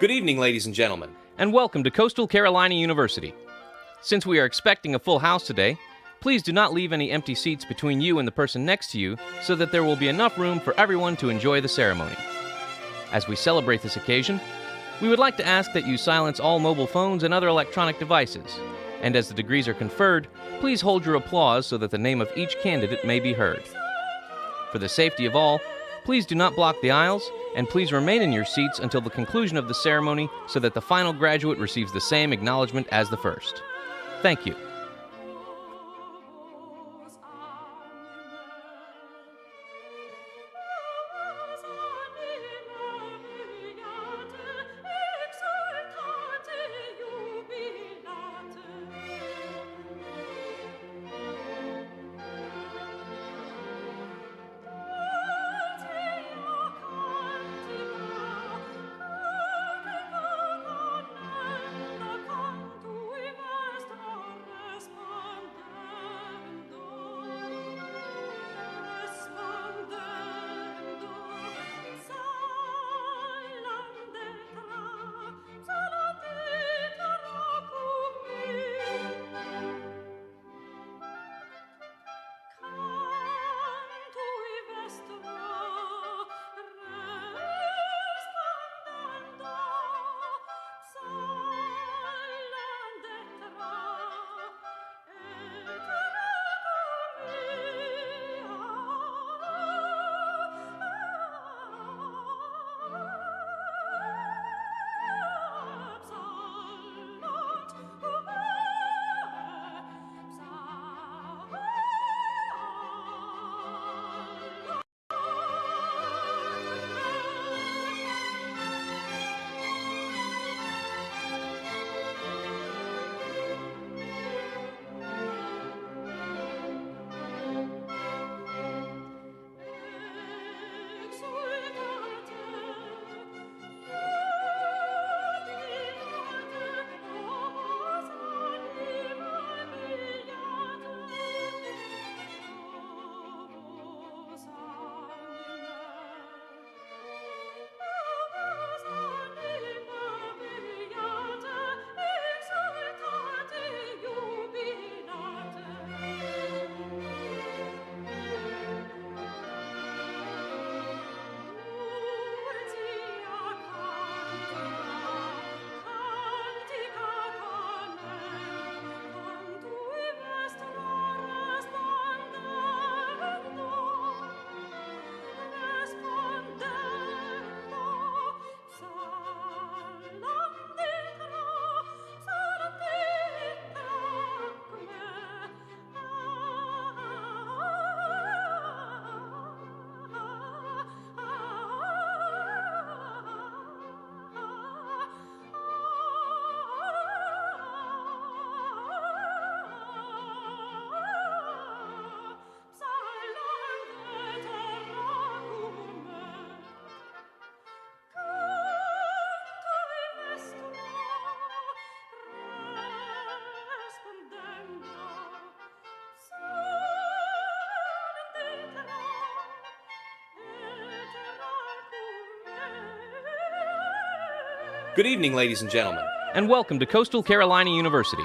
Good evening, ladies and gentlemen. And welcome to Coastal Carolina University. Since we are expecting a full house today, please do not leave any empty seats between you and the person next to you so that there will be enough room for everyone to enjoy the ceremony. As we celebrate this occasion, we would like to ask that you silence all mobile phones and other electronic devices, and as the degrees are conferred, please hold your applause so that the name of each candidate may be heard. For the safety of all, please do not block the aisles, and please remain in your seats until the conclusion of the ceremony so that the final graduate receives the same acknowledgement as the first. Thank you. Good evening, ladies and gentlemen. And welcome to Coastal Carolina University.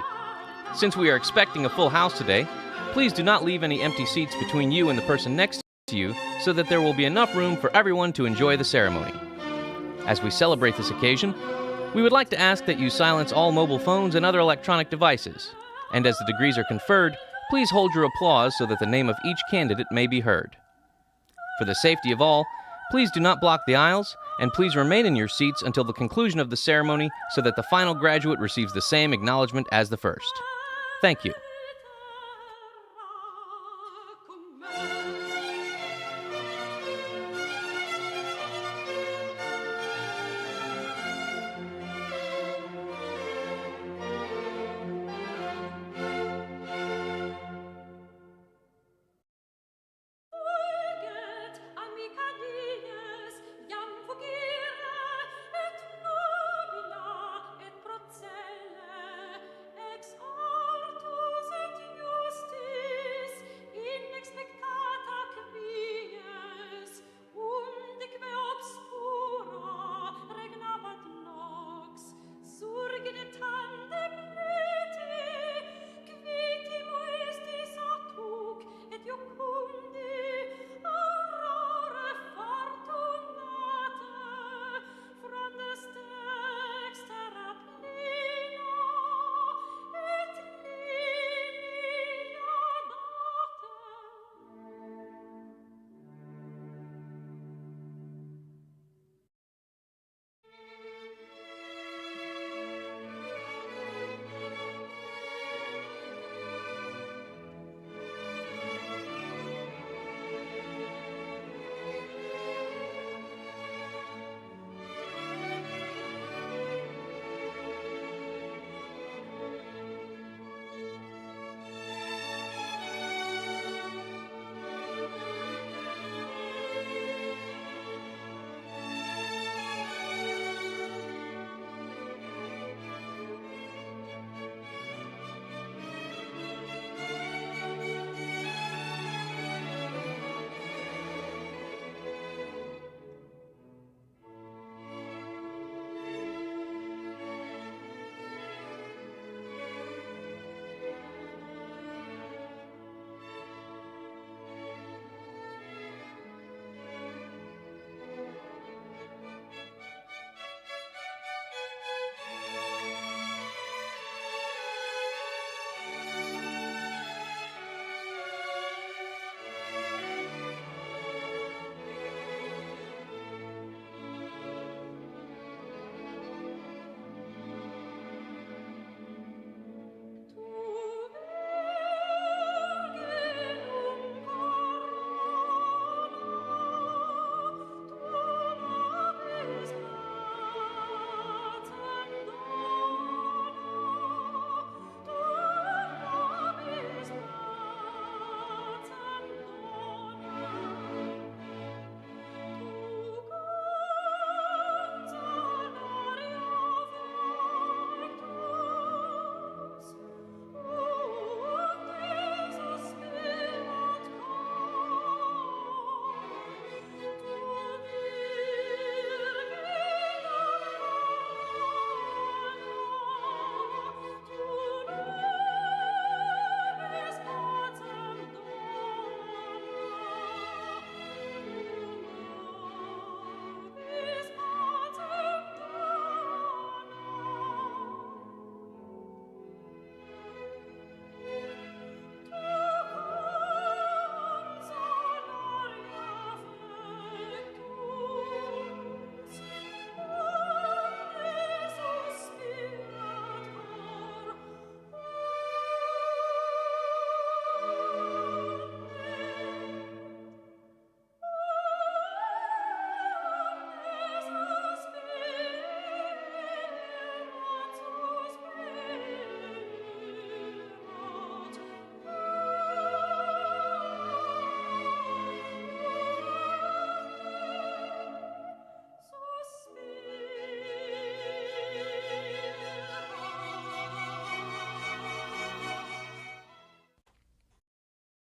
Since we are expecting a full house today, please do not leave any empty seats between you and the person next to you so that there will be enough room for everyone to enjoy the ceremony. As we celebrate this occasion, we would like to ask that you silence all mobile phones and other electronic devices. And as the degrees are conferred, please hold your applause so that the name of each candidate may be heard. For the safety of all, please do not block the aisles, and please remain in your seats until the conclusion of the ceremony so that the final graduate receives the same acknowledgement as the first. Thank you.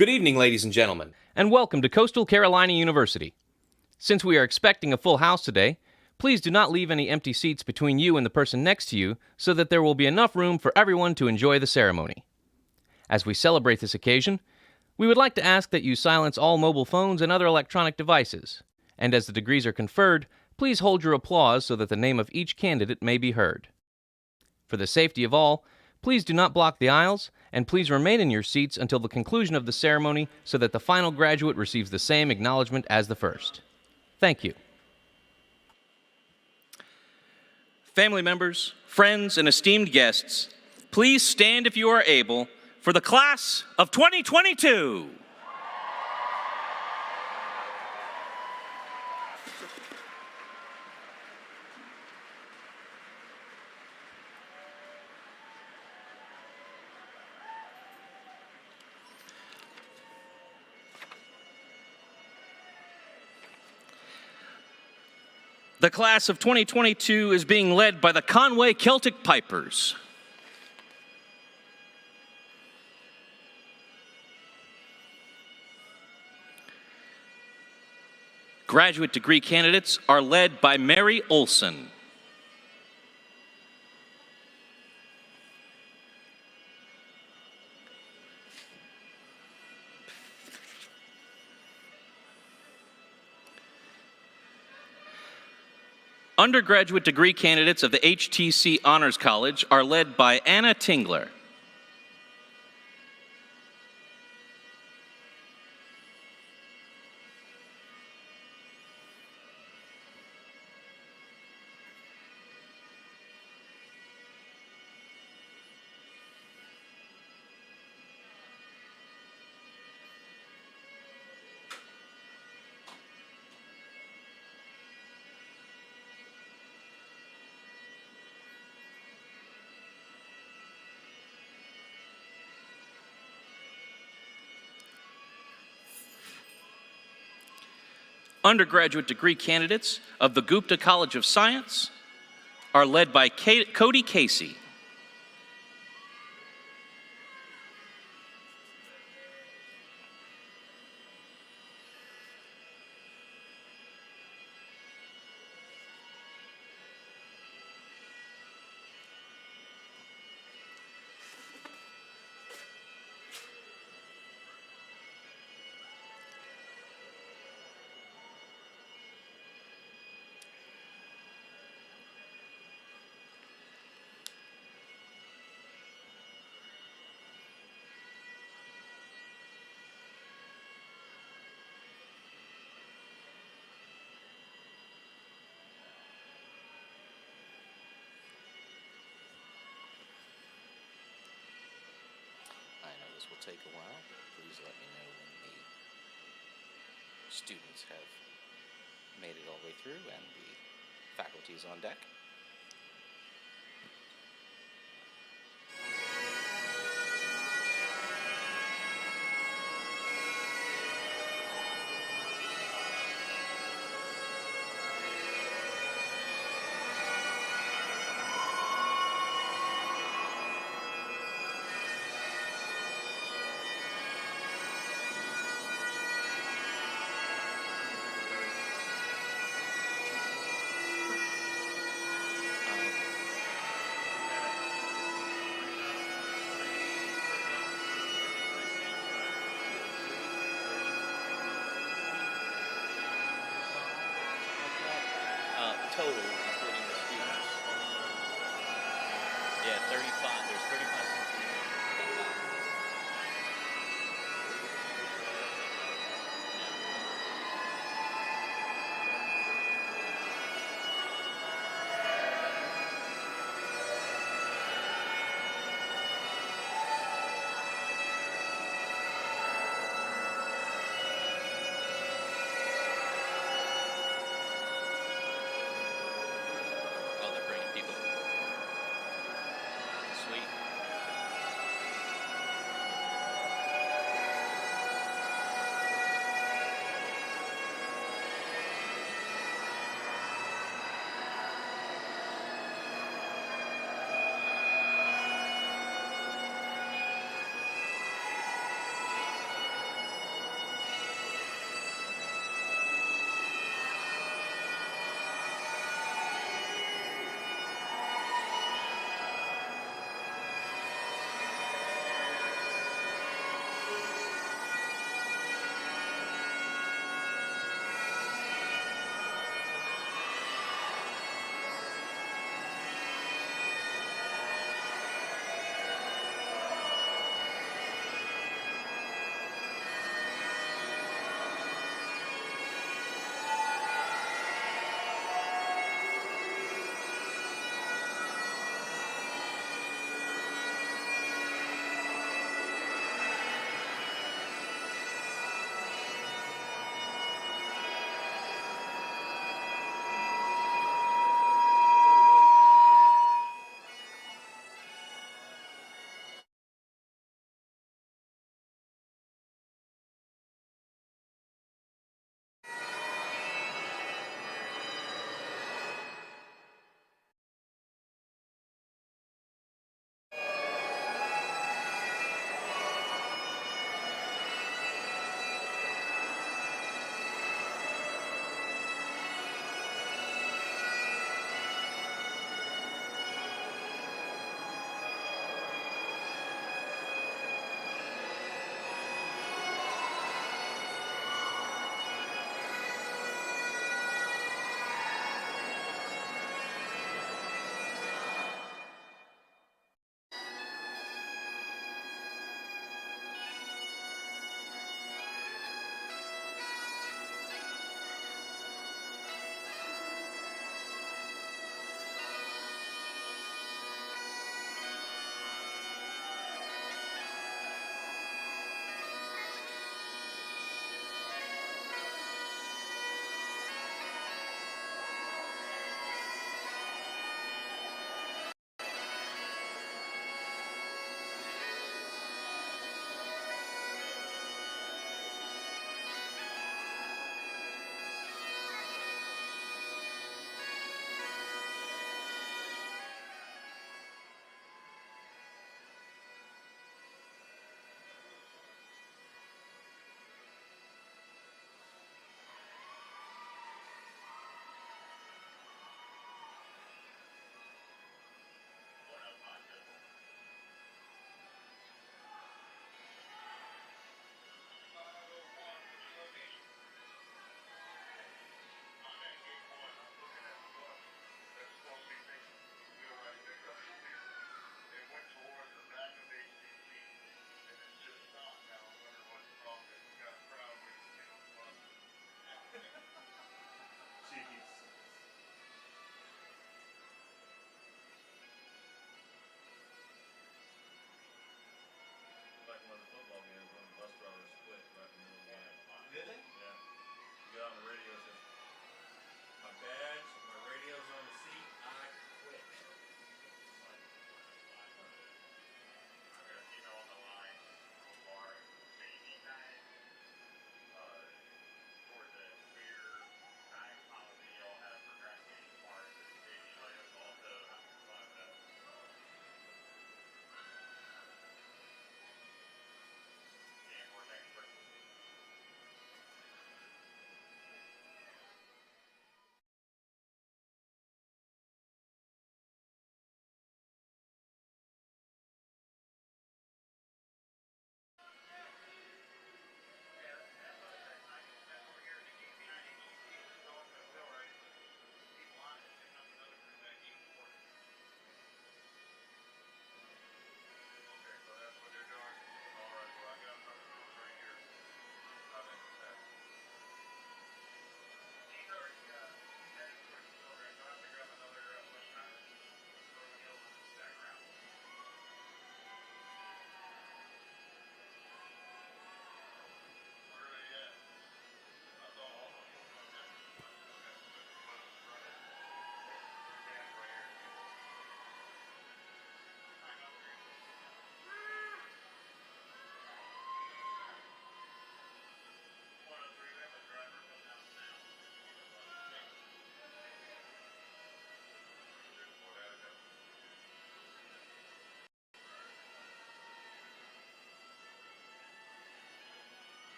Good evening, ladies and gentlemen. And welcome to Coastal Carolina University. Since we are expecting a full house today, please do not leave any empty seats between you and the person next to you so that there will be enough room for everyone to enjoy the ceremony. As we celebrate this occasion, we would like to ask that you silence all mobile phones and other electronic devices. And as the degrees are conferred, please hold your applause so that the name of each candidate may be heard. For the safety of all, please do not block the aisles, and please remain in your seats until the conclusion of the ceremony so that the final graduate receives the same acknowledgement as the first. Thank you. Family members, friends, and esteemed guests, please stand if you are able for the class of 2022. The class of 2022 is being led by the Conway Celtic Pipers. Graduate degree candidates are led by Mary Olson. Undergraduate degree candidates of the HTC Honors College are led by Anna Tingler. Undergraduate degree candidates of the Gupta College of Science are led by Cody Casey. This will take a while. Please let me know when the students have made it all the way through and the faculty is on deck. Total, including the students. Yeah, 35. There's 35 students.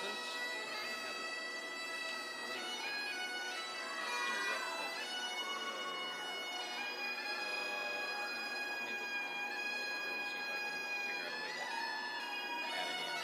doesn't. I'm gonna have it place interrupt that flow. Let me look through and see if I can figure out a way to add it in.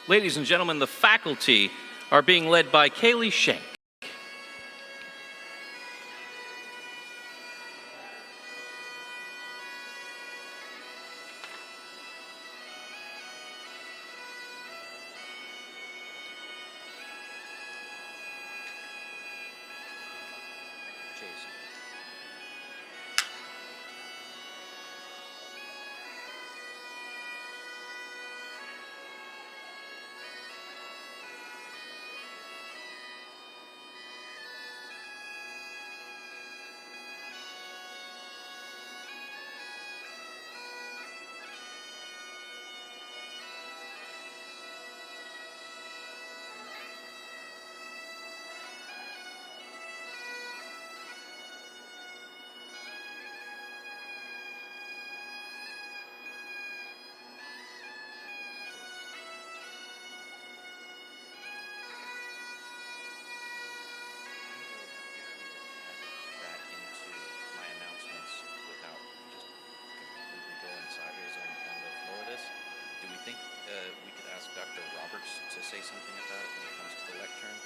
Ladies and gentlemen, the faculty are being led by Kaylee Schenk. Jason. That into my announcements without just completely going sideways on the flow of this. Do we think we could ask Dr. Roberts to say something about it when it comes to the lectern?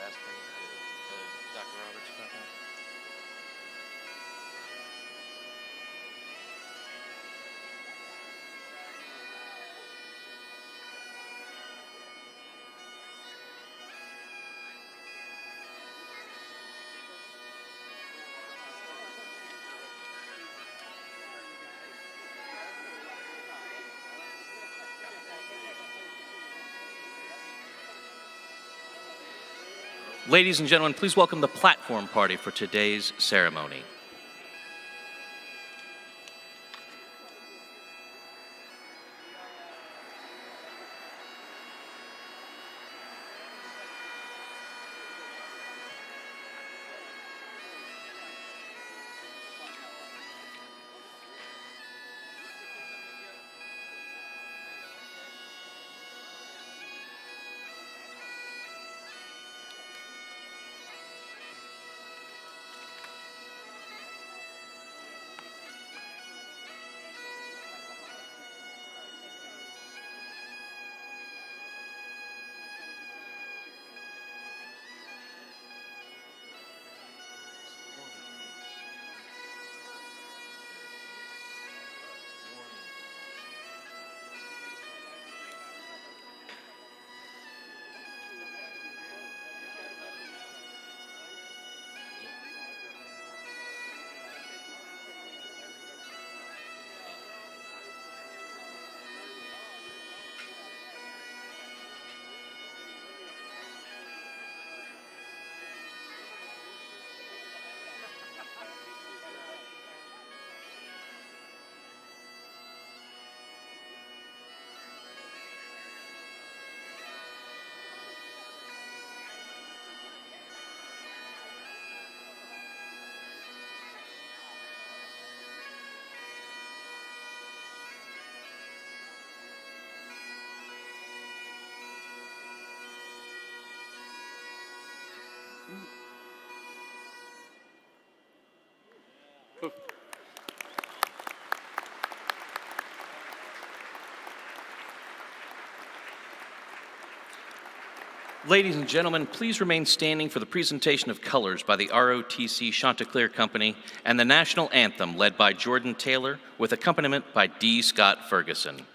ask him, Dr. Roberts, about that? Ladies and gentlemen, please welcome the platform party for today's ceremony. Ladies and gentlemen, please remain standing for the presentation of colors by the ROTC Chanticleer Company and the national anthem led by Jordan Taylor with accompaniment by D. Scott Ferguson.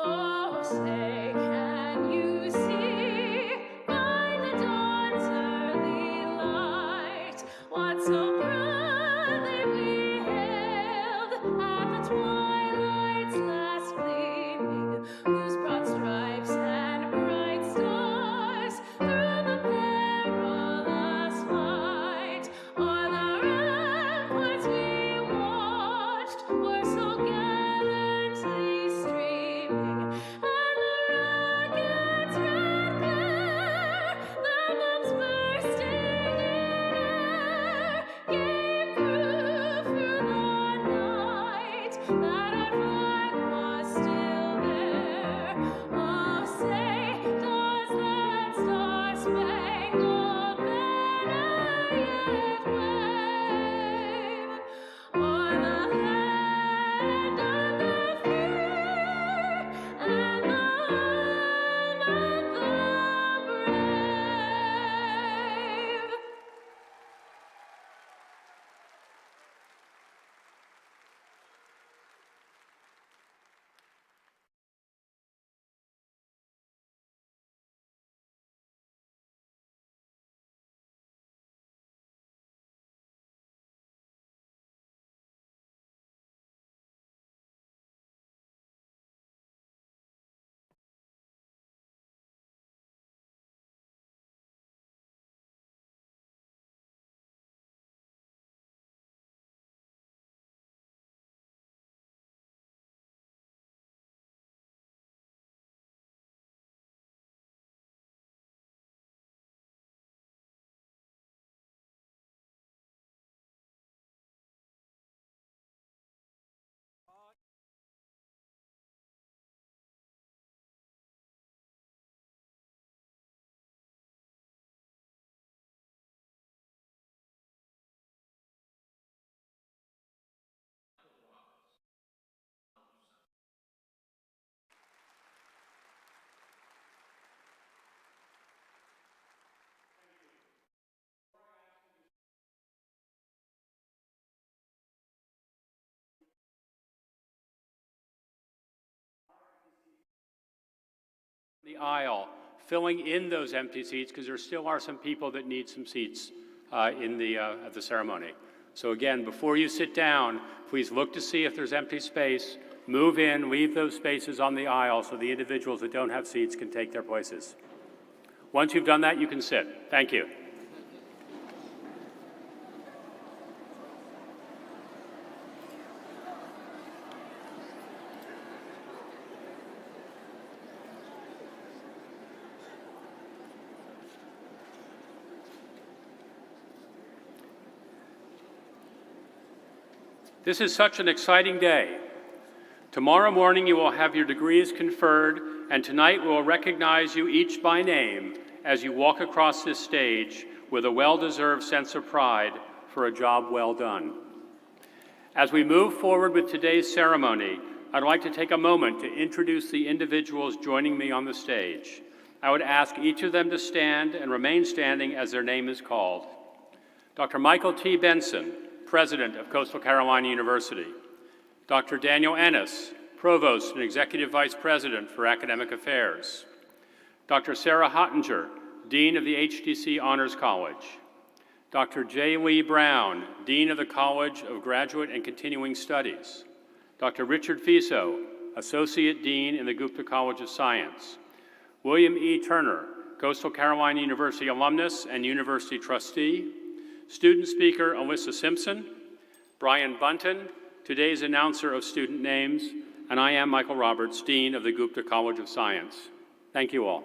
Oh, say, can you see by the dawn's early light what so proudly we hailed at the twilight's last gleaming, whose broad stripes and bright stars through the perilous fight o'er the ramparts we watched were so gallantly streaming, and the the aisle, filling in those empty seats because there still are some people that need some seats at the ceremony. So again, before you sit down, please look to see if there's empty space, move in, leave those spaces on the aisle so the individuals that don't have seats can take their places. Once you've done that, you can sit. Thank you. This is such an exciting day. Tomorrow morning you will have your degrees conferred, and tonight we will recognize you each by name as you walk across this stage with a well-deserved sense of pride for a job well done. As we move forward with today's ceremony, I'd like to take a moment to introduce the individuals joining me on the stage. I would ask each of them to stand and remain standing as their name is called. Dr. Michael T. Benson, President of Coastal Carolina University. Dr. Daniel Ennis, Provost and Executive Vice President for Academic Affairs. Dr. Sarah Hottinger, Dean of the HTC Honors College. Dr. J. Lee Brown, Dean of the College of Graduate and Continuing Studies. Dr. Richard Fiso, Associate Dean in the Gupta College of Science. William E. Turner, Coastal Carolina University alumnus and university trustee. Student speaker Alyssa Simpson, Brian Bunton, today's announcer of student names, and I am Michael Roberts, Dean of the Gupta College of Science. Thank you all.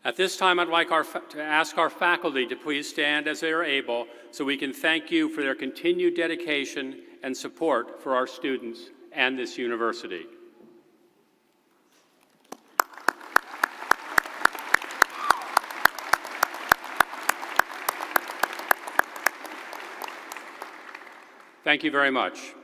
At this time, I'd like to ask our faculty to please stand as they are able so we can thank you for their continued dedication and support for our students and this university. Thank you very much.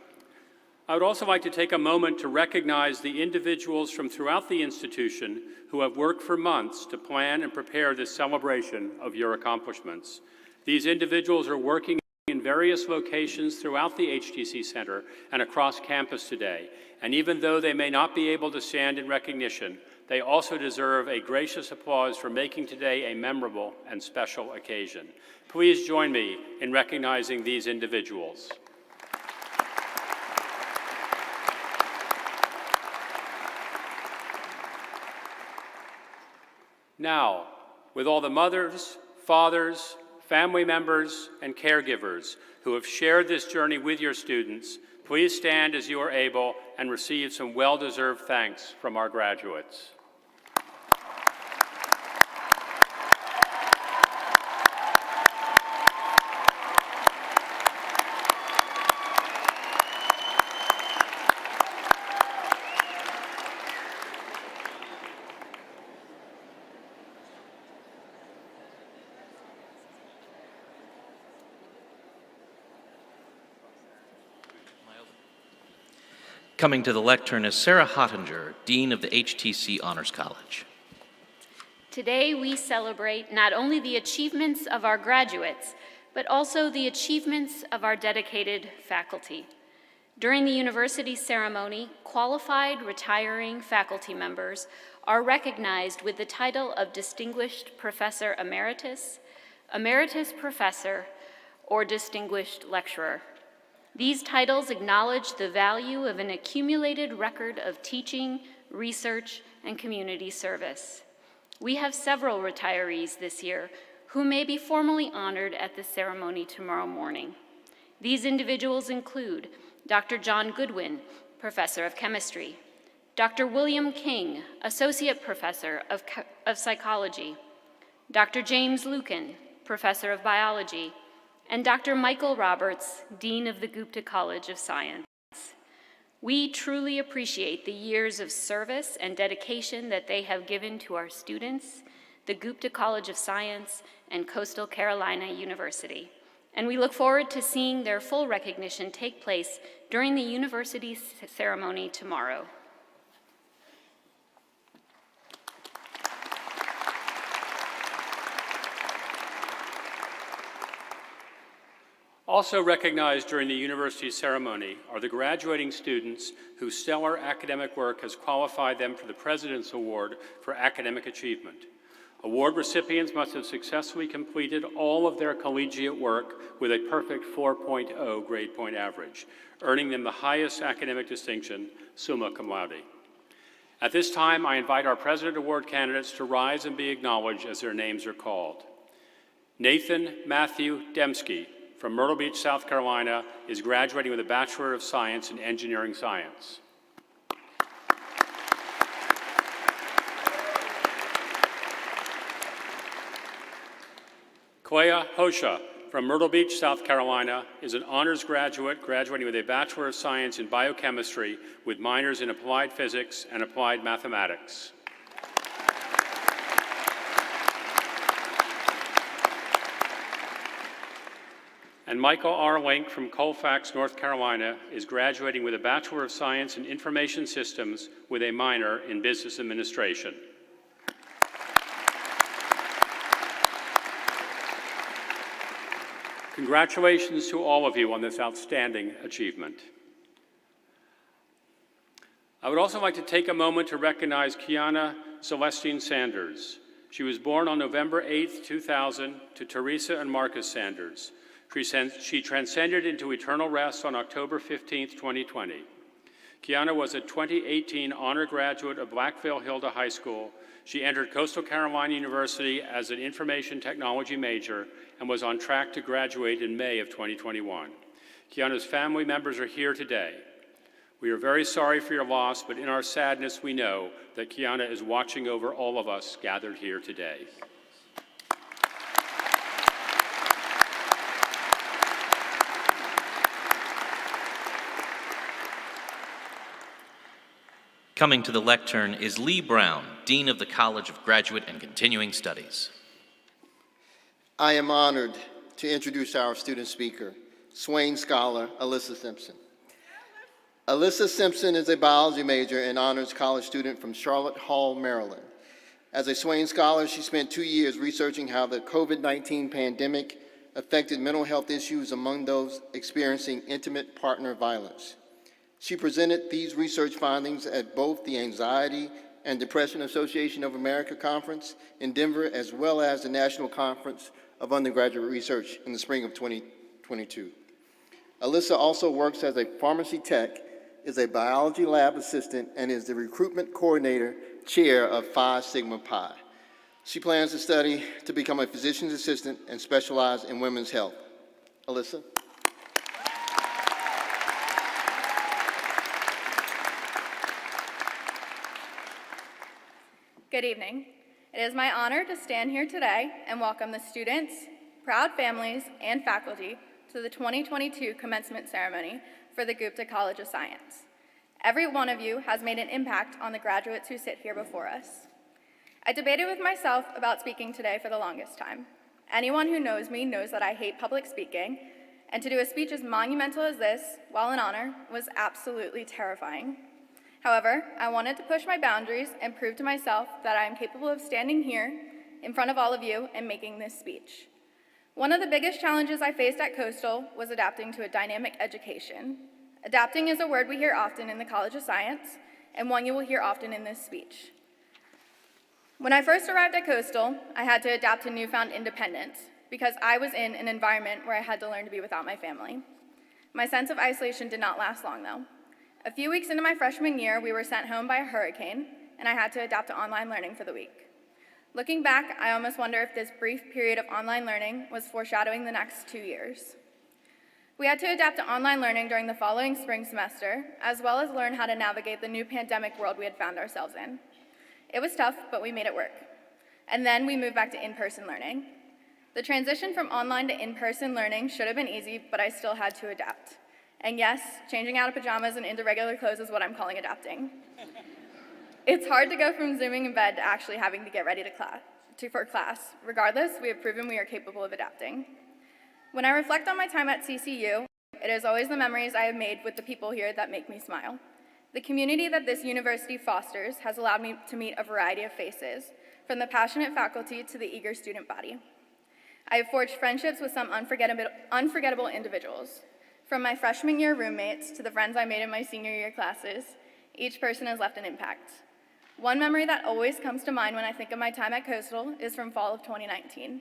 I would also like to take a moment to recognize the individuals from throughout the institution who have worked for months to plan and prepare this celebration of your accomplishments. These individuals are working in various locations throughout the HTC Center and across campus today, and even though they may not be able to stand in recognition, they also deserve a gracious applause for making today a memorable and special occasion. Please join me in recognizing these individuals. Now, with all the mothers, fathers, family members, and caregivers who have shared this journey with your students, please stand as you are able and receive some well-deserved thanks from our graduates. Coming to the lectern is Sarah Hottinger, Dean of the HTC Honors College. Today we celebrate not only the achievements of our graduates, but also the achievements of our dedicated faculty. During the university ceremony, qualified retiring faculty members are recognized with the title of Distinguished Professor Emeritus, Emeritus Professor, or Distinguished Lecturer. These titles acknowledge the value of an accumulated record of teaching, research, and community service. We have several retirees this year who may be formally honored at the ceremony tomorrow morning. These individuals include Dr. John Goodwin, Professor of Chemistry, Dr. William King, Associate Professor of Psychology, Dr. James Lucan, Professor of Biology, and Dr. Michael Roberts, Dean of the Gupta College of Science. We truly appreciate the years of service and dedication that they have given to our students, the Gupta College of Science, and Coastal Carolina University. And we look forward to seeing their full recognition take place during the university ceremony tomorrow. Also recognized during the university ceremony are the graduating students whose stellar academic work has qualified them for the President's Award for Academic Achievement. Award recipients must have successfully completed all of their collegiate work with a perfect 4.0 grade point average, earning them the highest academic distinction, summa cum laude. At this time, I invite our President Award candidates to rise and be acknowledged as their names are called. Nathan Matthew Dembski from Myrtle Beach, South Carolina, is graduating with a Bachelor of Science in Engineering Science. Clea Hosha from Myrtle Beach, South Carolina, is an honors graduate graduating with a Bachelor of Science in Biochemistry with minors in Applied Physics and Applied Mathematics. And Michael R. Link from Colfax, North Carolina, is graduating with a Bachelor of Science in Information Systems with a minor in Business Administration. Congratulations to all of you on this outstanding achievement. I would also like to take a moment to recognize Kiana Celestine Sanders. She was born on November 8, 2000, to Teresa and Marcus Sanders. She transcended into eternal rest on October 15, 2020. Kiana was a 2018 honor graduate of Blackville Hilda High School. She entered Coastal Carolina University as an information technology major and was on track to graduate in May of 2021. Kiana's family members are here today. We are very sorry for your loss, but in our sadness, we know that Kiana is watching over all of us gathered here today. Coming to the lectern is Lee Brown, Dean of the College of Graduate and Continuing Studies. I am honored to introduce our student speaker, Swain Scholar Alyssa Simpson. Alyssa Simpson is a biology major and honors college student from Charlotte Hall, Maryland. As a Swain Scholar, she spent 2 years researching how the COVID-19 pandemic affected mental health issues among those experiencing intimate partner violence. She presented these research findings at both the Anxiety and Depression Association of America Conference in Denver, as well as the National Conference of Undergraduate Research in the spring of 2022. Alyssa also works as a pharmacy tech, is a biology lab assistant, and is the recruitment coordinator chair of Phi Sigma Pi. She plans to study to become a physician's assistant and specialize in women's health. Alyssa? Good evening. It is my honor to stand here today and welcome the students, proud families, and faculty to the 2022 commencement ceremony for the Gupta College of Science. Every one of you has made an impact on the graduates who sit here before us. I debated with myself about speaking today for the longest time. Anyone who knows me knows that I hate public speaking, and to do a speech as monumental as this, while in honor, was absolutely terrifying. However, I wanted to push my boundaries and prove to myself that I am capable of standing here in front of all of you and making this speech. One of the biggest challenges I faced at Coastal was adapting to a dynamic education. Adapting is a word we hear often in the College of Science, and one you will hear often in this speech. When I first arrived at Coastal, I had to adapt to newfound independence because I was in an environment where I had to learn to be without my family. My sense of isolation did not last long, though. A few weeks into my freshman year, we were sent home by a hurricane, and I had to adapt to online learning for the week. Looking back, I almost wonder if this brief period of online learning was foreshadowing the next 2 years. We had to adapt to online learning during the following spring semester, as well as learn how to navigate the new pandemic world we had found ourselves in. It was tough, but we made it work. And then we moved back to in-person learning. The transition from online to in-person learning should have been easy, but I still had to adapt. And yes, changing out of pajamas and into regular clothes is what I'm calling adapting. It's hard to go from Zooming in bed to actually having to get ready for class. Regardless, we have proven we are capable of adapting. When I reflect on my time at CCU, it is always the memories I have made with the people here that make me smile. The community that this university fosters has allowed me to meet a variety of faces, from the passionate faculty to the eager student body. I have forged friendships with some unforgettable individuals. From my freshman year roommates to the friends I made in my senior year classes, each person has left an impact. One memory that always comes to mind when I think of my time at Coastal is from fall of 2019.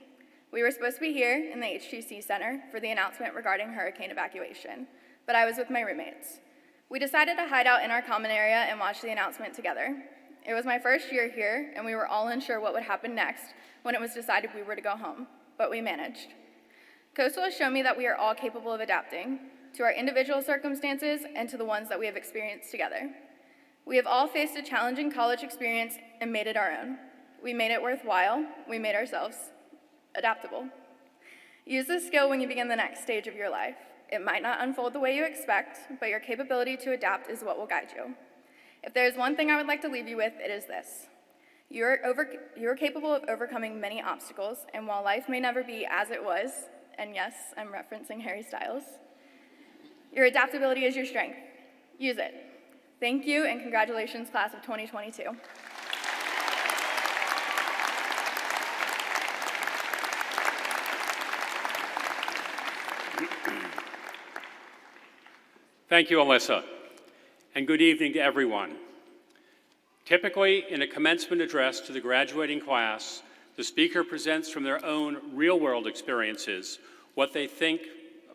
We were supposed to be here in the HGC Center for the announcement regarding hurricane evacuation, but I was with my roommates. We decided to hide out in our common area and watch the announcement together. It was my first year here, and we were all unsure what would happen next when it was decided we were to go home, but we managed. Coastal has shown me that we are all capable of adapting to our individual circumstances and to the ones that we have experienced together. We have all faced a challenging college experience and made it our own. We made it worthwhile. We made ourselves adaptable. Use this skill when you begin the next stage of your life. It might not unfold the way you expect, but your capability to adapt is what will guide you. If there is one thing I would like to leave you with, it is this. You're capable of overcoming many obstacles, and while life may never be as it was, and yes, I'm referencing Harry Styles, your adaptability is your strength. Use it. Thank you, and congratulations, class of 2022. Thank you, Alyssa, and good evening to everyone. Typically, in a commencement address to the graduating class, the speaker presents from their own real-world experiences what they think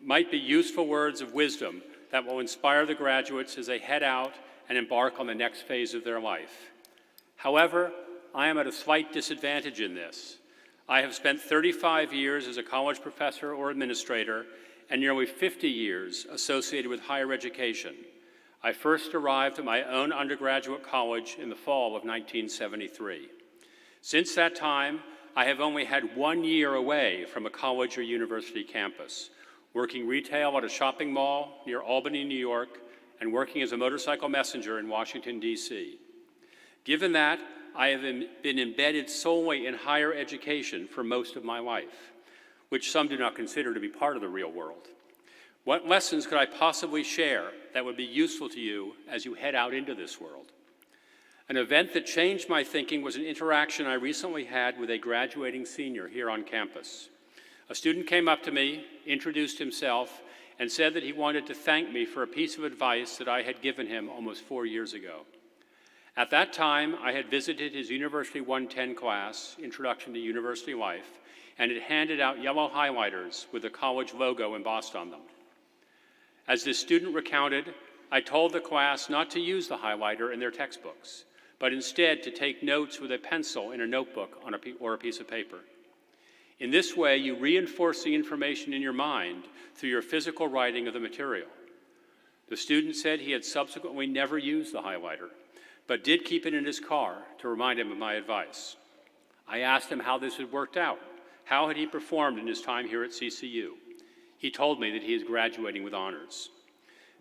might be useful words of wisdom that will inspire the graduates as they head out and embark on the next phase of their life. However, I am at a slight disadvantage in this. I have spent 35 years as a college professor or administrator and nearly 50 years associated with higher education. I first arrived at my own undergraduate college in the fall of 1973. Since that time, I have only had 1 year away from a college or university campus, working retail at a shopping mall near Albany, New York, and working as a motorcycle messenger in Washington, D.C. Given that, I have been embedded solely in higher education for most of my life, which some do not consider to be part of the real world. What lessons could I possibly share that would be useful to you as you head out into this world? An event that changed my thinking was an interaction I recently had with a graduating senior here on campus. A student came up to me, introduced himself, and said that he wanted to thank me for a piece of advice that I had given him almost 4 years ago. At that time, I had visited his University 110 class, Introduction to University Life, and had handed out yellow highlighters with the college logo embossed on them. As this student recounted, I told the class not to use the highlighter in their textbooks, but instead to take notes with a pencil in a notebook or a piece of paper. In this way, you reinforce the information in your mind through your physical writing of the material. The student said he had subsequently never used the highlighter, but did keep it in his car to remind him of my advice. I asked him how this had worked out. How had he performed in his time here at CCU? He told me that he is graduating with honors.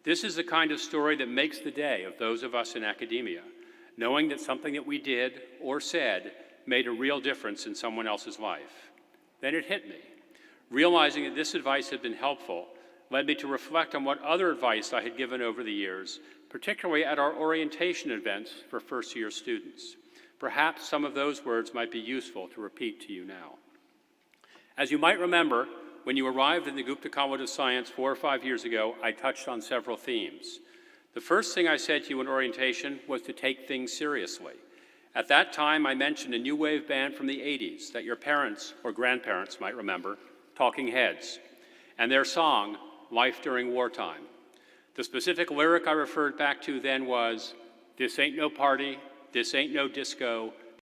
This is the kind of story that makes the day of those of us in academia, knowing that something that we did or said made a real difference in someone else's life. Then it hit me. Realizing that this advice had been helpful led me to reflect on what other advice I had given over the years, particularly at our orientation events for first-year students. Perhaps some of those words might be useful to repeat to you now. As you might remember, when you arrived in the Gupta College of Science 4 or 5 years ago, I touched on several themes. The first thing I said to you in orientation was to take things seriously. At that time, I mentioned a new wave band from the 80s that your parents or grandparents might remember, Talking Heads, and their song, Life During Wartime. The specific lyric I referred back to then was, "This ain't no party, this ain't no disco,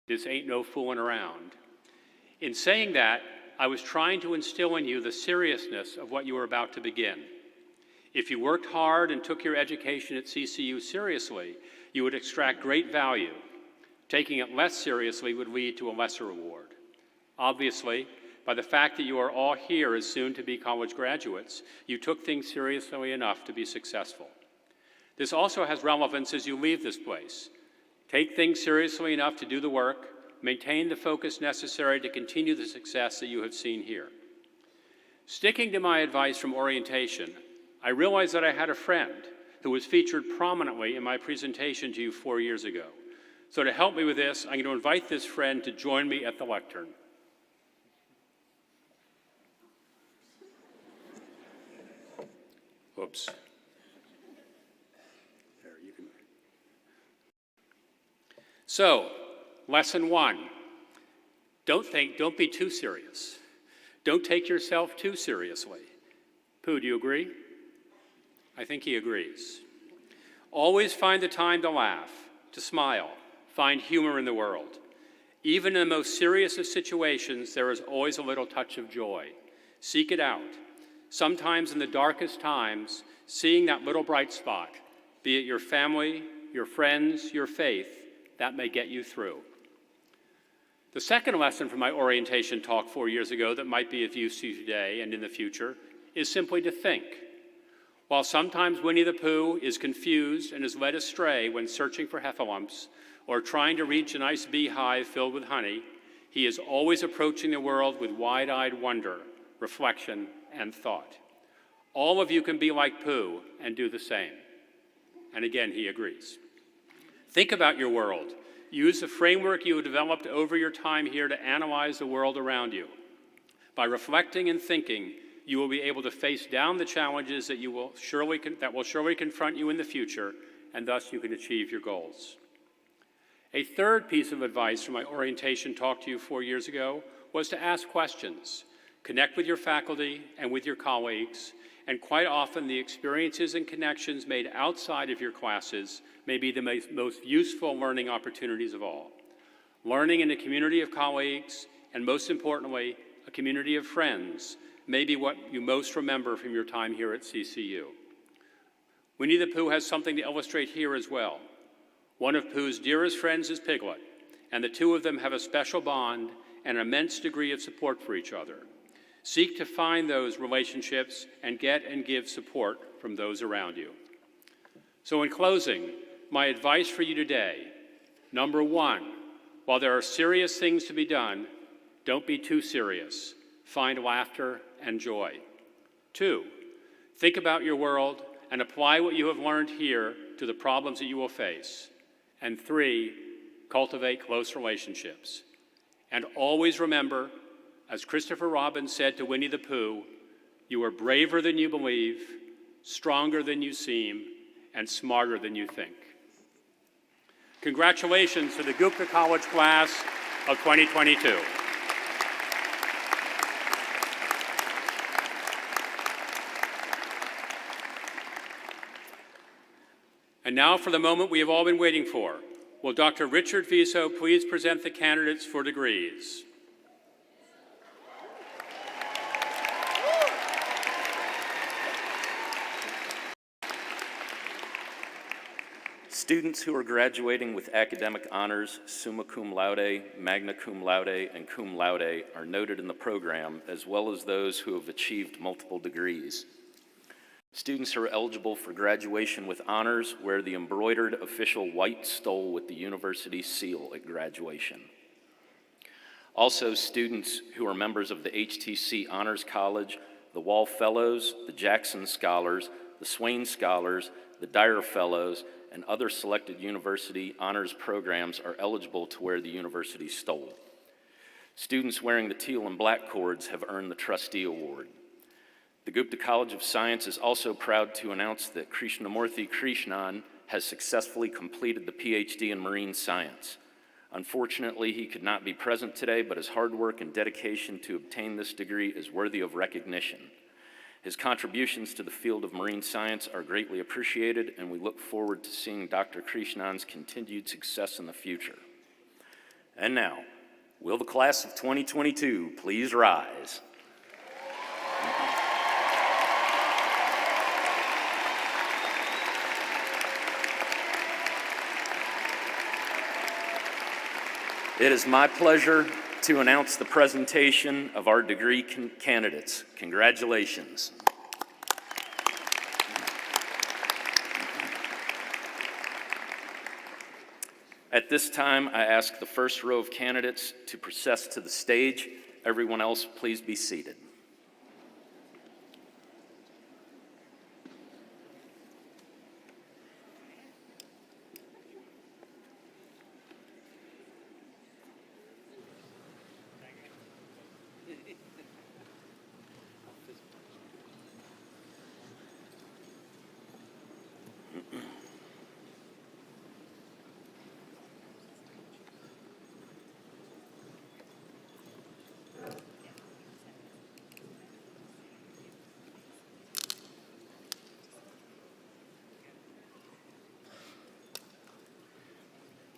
this ain't no fooling around." In saying that, I was trying to instill in you the seriousness of what you were about to begin. If you worked hard and took your education at CCU seriously, you would extract great value. Taking it less seriously would lead to a lesser reward. Obviously, by the fact that you are all here as soon-to-be college graduates, you took things seriously enough to be successful. This also has relevance as you leave this place. Take things seriously enough to do the work, maintain the focus necessary to continue the success that you have seen here. Sticking to my advice from orientation, I realized that I had a friend who was featured prominently in my presentation to you 4 years ago. So to help me with this, I'm going to invite this friend to join me at the lectern. Whoops. There, you can. So, lesson one, don't be too serious. Don't take yourself too seriously. Pooh, do you agree? I think he agrees. Always find the time to laugh, to smile, find humor in the world. Even in the most serious of situations, there is always a little touch of joy. Seek it out. Sometimes in the darkest times, seeing that little bright spot, be it your family, your friends, your faith, that may get you through. The second lesson from my orientation talk 4 years ago that might be of use to you today and in the future is simply to think. While sometimes Winnie the Pooh is confused and is led astray when searching for heffalumps or trying to reach a nice beehive filled with honey, he is always approaching the world with wide-eyed wonder, reflection, and thought. All of you can be like Pooh and do the same. And again, he agrees. Think about your world. Use the framework you have developed over your time here to analyze the world around you. By reflecting and thinking, you will be able to face down the challenges that will surely confront you in the future, and thus you can achieve your goals. A third piece of advice from my orientation talk to you 4 years ago was to ask questions. Connect with your faculty and with your colleagues, and quite often the experiences and connections made outside of your classes may be the most useful learning opportunities of all. Learning in a community of colleagues, and most importantly, a community of friends, may be what you most remember from your time here at CCU. Winnie the Pooh has something to illustrate here as well. One of Pooh's dearest friends is Piglet, and the two of them have a special bond and an immense degree of support for each other. Seek to find those relationships and get and give support from those around you. So in closing, my advice for you today, number one, while there are serious things to be done, don't be too serious. Find laughter and joy. 2, think about your world and apply what you have learned here to the problems that you will face. And 3, cultivate close relationships. And always remember, as Christopher Robin said to Winnie the Pooh, you are braver than you believe, stronger than you seem, and smarter than you think. Congratulations to the Gupta College class of 2022. And now for the moment we have all been waiting for. Will Dr. Richard Viso please present the candidates for degrees? Students who are graduating with academic honors, summa cum laude, magna cum laude, and cum laude are noted in the program, as well as those who have achieved multiple degrees. Students who are eligible for graduation with honors wear the embroidered official white stole with the university seal at graduation. Also, students who are members of the HTC Honors College, the Wall Fellows, the Jackson Scholars, the Swain Scholars, the Dyer Fellows, and other selected university honors programs are eligible to wear the university stole. Students wearing the teal and black cords have earned the Trustee Award. The Gupta College of Science is also proud to announce that Krishnamurthy Krishnan has successfully completed the Ph.D. in marine science. Unfortunately, he could not be present today, but his hard work and dedication to obtain this degree is worthy of recognition. His contributions to the field of marine science are greatly appreciated, and we look forward to seeing Dr. Krishnan's continued success in the future. And now, will the class of 2022 please rise? It is my pleasure to announce the presentation of our degree candidates. Congratulations. At this time, I ask the first row of candidates to process to the stage. Everyone else, please be seated.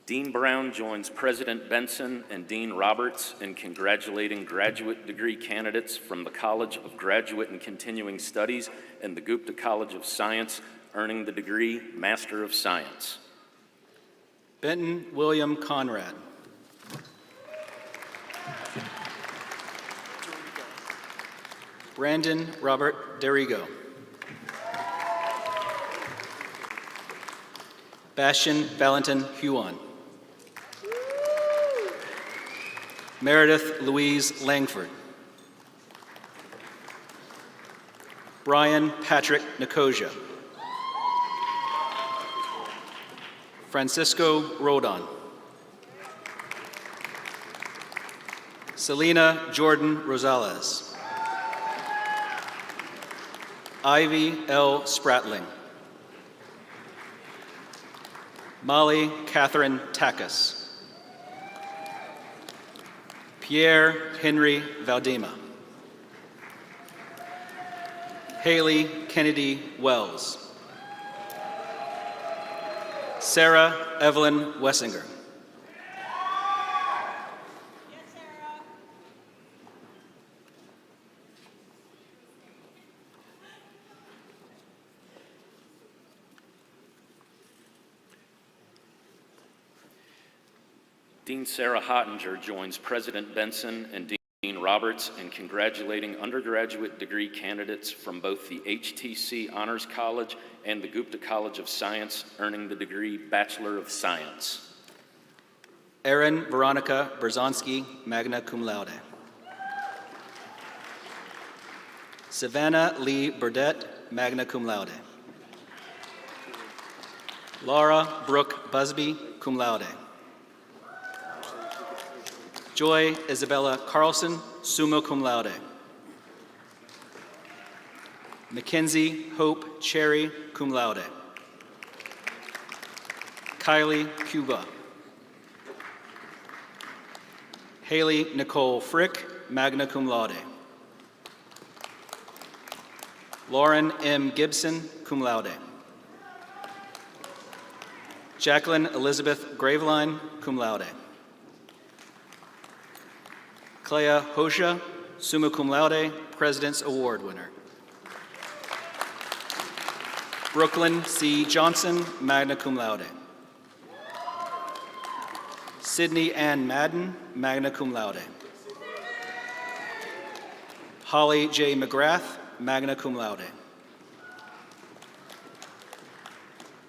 Dean Brown joins President Benson and Dean Roberts in congratulating graduate degree candidates from the College of Graduate and Continuing Studies and the Gupta College of Science earning the degree Master of Science. Benton William Conrad. Brandon Robert Derigo. Bastian Valentin Huon. Meredith Louise Langford. Brian Patrick Nicosia. Francisco Rodon. Selena Jordan Rosales. Ivy L. Spratling. Molly Catherine Takis. Pierre Henry Valdema. Haley Kennedy Wells. Sarah Evelyn Wessinger. Dean Sarah Hottinger joins President Benson and Dean Roberts in congratulating undergraduate degree candidates from both the HTC Honors College and the Gupta College of Science earning the degree Bachelor of Science. Erin Veronica Berzonsky, magna cum laude. Savannah Lee Burdett, magna cum laude. Laura Brooke Busby, cum laude. Joy Isabella Carlson, summa cum laude. Mackenzie Hope Cherry, cum laude. Kylie Cuba. Haley Nicole Frick, magna cum laude. Lauren M. Gibson, cum laude. Jacqueline Elizabeth Graveline, cum laude. Clea Hosha, summa cum laude, President's Award winner. Brooklyn C. Johnson, magna cum laude. Sydney Ann Madden, magna cum laude. Holly J. McGrath, magna cum laude.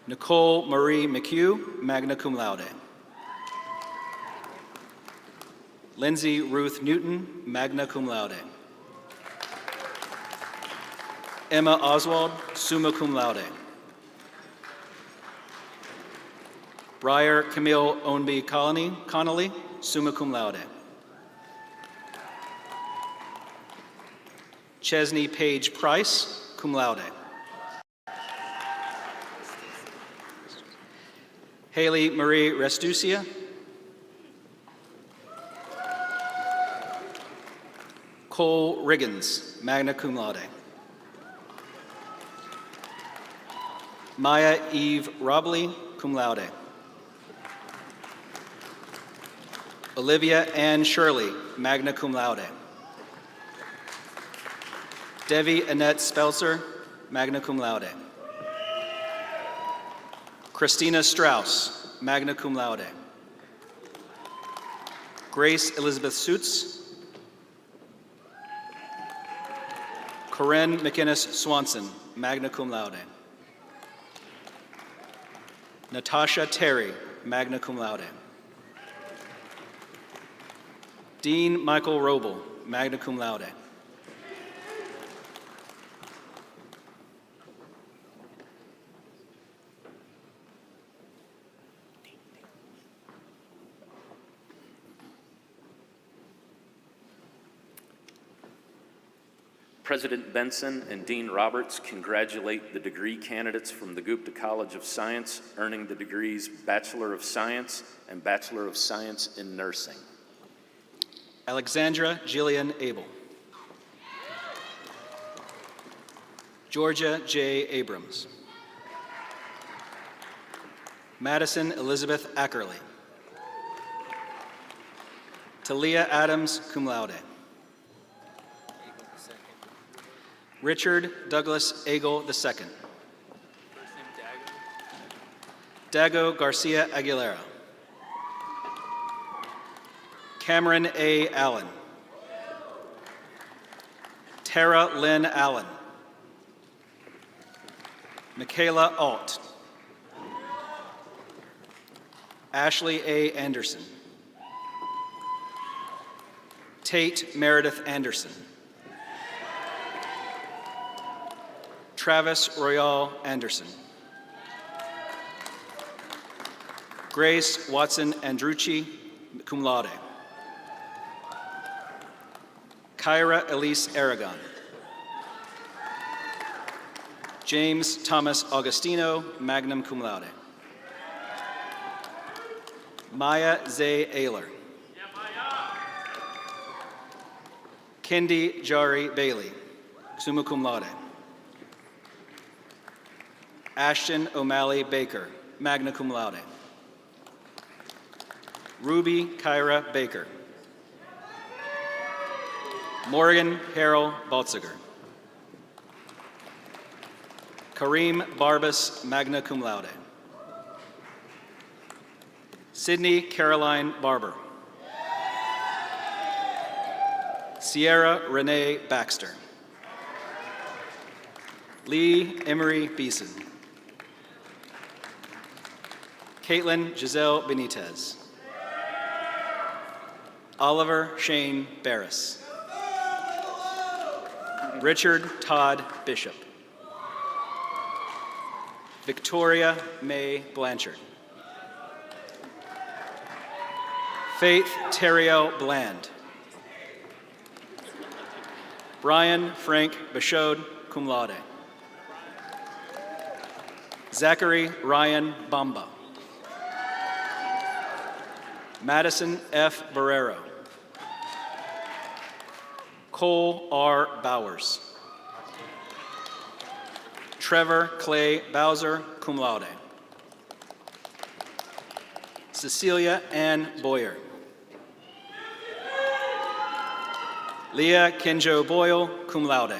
Nicole Marie McHugh, magna cum laude. Lindsay Ruth Newton, magna cum laude. Emma Oswald, summa cum laude. Briar Camille Ownby Connolly, summa cum laude. Chesney Page Price, cum laude. Haley Marie Restucia. Cole Riggins, magna cum laude. Maya Eve Robley, cum laude. Olivia Ann Shirley, magna cum laude. Devi Annette Spelzer, magna cum laude. Christina Strauss, magna cum laude. Grace Elizabeth Suits. Corinne McInnes Swanson, magna cum laude. Natasha Terry, magna cum laude. Dean Michael Roble, magna cum laude. President Benson and Dean Roberts congratulate the degree candidates from the Gupta College of Science earning the degrees Bachelor of Science and Bachelor of Science in Nursing. Alexandra Jillian Abel. Georgia J. Abrams. Madison Elizabeth Ackerley. Talia Adams, cum laude. Richard Douglas Agel II. Dago Garcia Aguilera. Cameron A. Allen. Tara Lynn Allen. Michaela Alt. Ashley A. Anderson. Tate Meredith Anderson. Travis Royale Anderson. Grace Watson Andrucci, cum laude. Kyra Elise Aragon. James Thomas Augustino, magna cum laude. Maya Zay Ayler. Kendi Jari Bailey, summa cum laude. Ashton O'Malley Baker, magna cum laude. Ruby Kyra Baker. Morgan Harold Baltziger. Kareem Barbas, magna cum laude. Sydney Caroline Barber. Sierra Renee Baxter. Lee Emery Beeson. Caitlin Giselle Benitez. Oliver Shane Barris. Richard Todd Bishop. Victoria May Blanchard. Faith Terriel Bland. Brian Frank Bachode, cum laude. Zachary Ryan Bamba. Madison F. Barrero. Cole R. Bowers. Trevor Clay Bowser, cum laude. Cecilia Ann Boyer. Leah Kenjo Boyle, cum laude.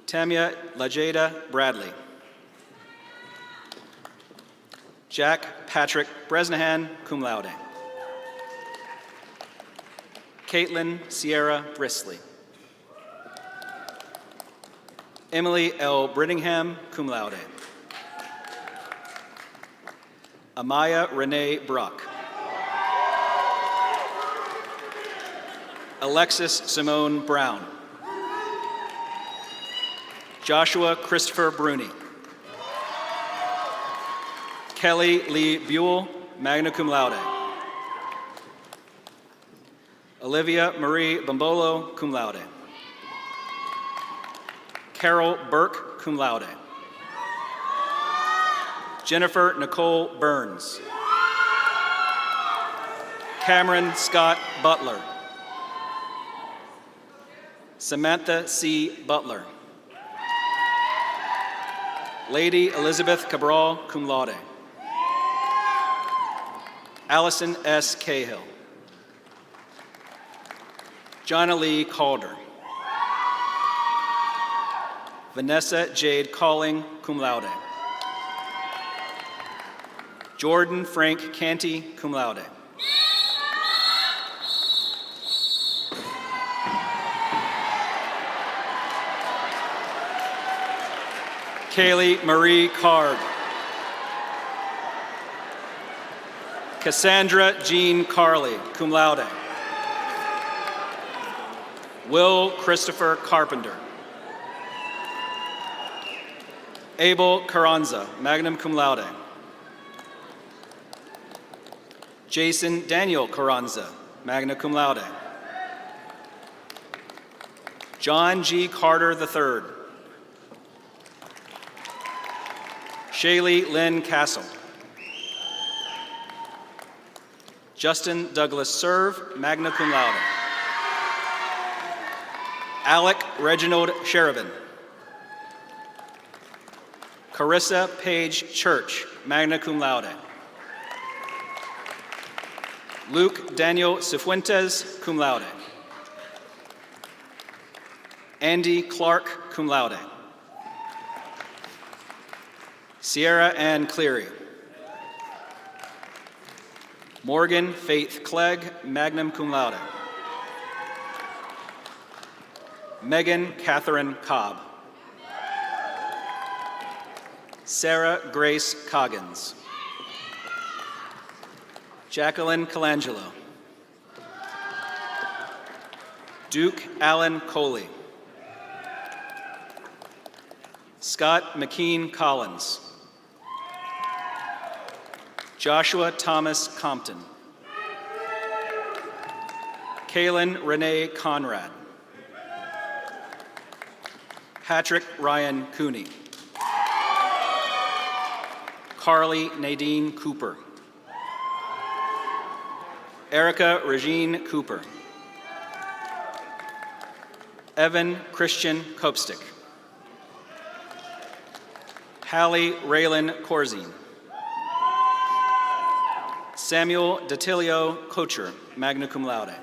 Tamia Lajada Bradley. Jack Patrick Bresnahan, cum laude. Caitlin Sierra Brisley. Emily L. Brittingham, cum laude. Amaya Renee Brock. Alexis Simone Brown. Joshua Christopher Bruni. Kelly Lee Buell, magna cum laude. Olivia Marie Bombolo, cum laude. Carol Burke, cum laude. Jennifer Nicole Burns. Cameron Scott Butler. Samantha C. Butler. Lady Elizabeth Cabral, cum laude. Allison S. Cahill. Jonna Lee Calder. Vanessa Jade Calling, cum laude. Jordan Frank Canty, cum laude. Kaylee Marie Card. Cassandra Jean Carley, cum laude. Will Christopher Carpenter. Abel Carranza, magna cum laude. Jason Daniel Carranza, magna cum laude. John G. Carter III. Shaylee Lynn Castle. Justin Douglas Serve, magna cum laude. Alec Reginald Sheridan. Carissa Page Church, magna cum laude. Luke Daniel Cifuentes, cum laude. Andy Clark, cum laude. Sierra Ann Cleary. Morgan Faith Clegg, magna cum laude. Megan Catherine Cobb. Sarah Grace Coggins. Jacqueline Colangelo. Duke Allen Coley. Scott McKean Collins. Joshua Thomas Compton. Kaylin Renee Conrad. Patrick Ryan Cooney. Carly Nadine Cooper. Erica Regine Cooper. Evan Christian Kopstick. Hallie Raylan Corzine. Samuel Datilio Kocher, magna cum laude.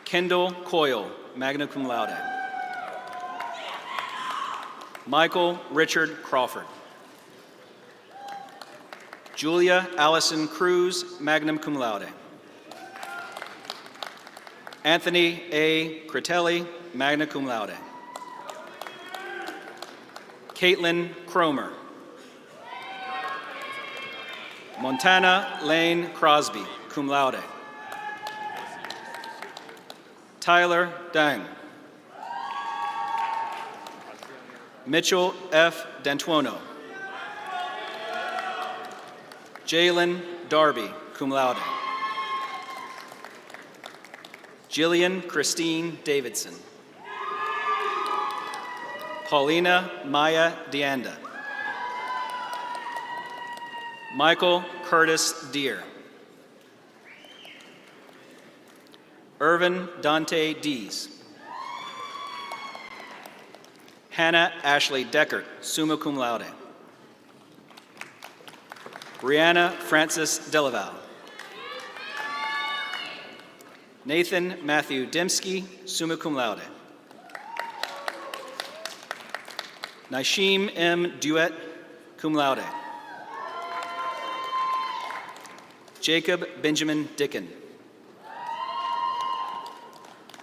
Kendall Coyle, magna cum laude. Michael Richard Crawford. Julia Allison Cruz, magna cum laude. Anthony A. Critelli, magna cum laude. Caitlin Cromer. Montana Lane Crosby, cum laude. Tyler Dang. Mitchell F. D'Antuono. Jalen Darby, cum laude. Jillian Christine Davidson. Paulina Maya Deanda. Michael Curtis Deere. Irvin Dante Dees. Hannah Ashley Deckert, summa cum laude. Brianna Francis Delaval. Nathan Matthew Dembski, summa cum laude. Nishim M. Duet, cum laude. Jacob Benjamin Dicken.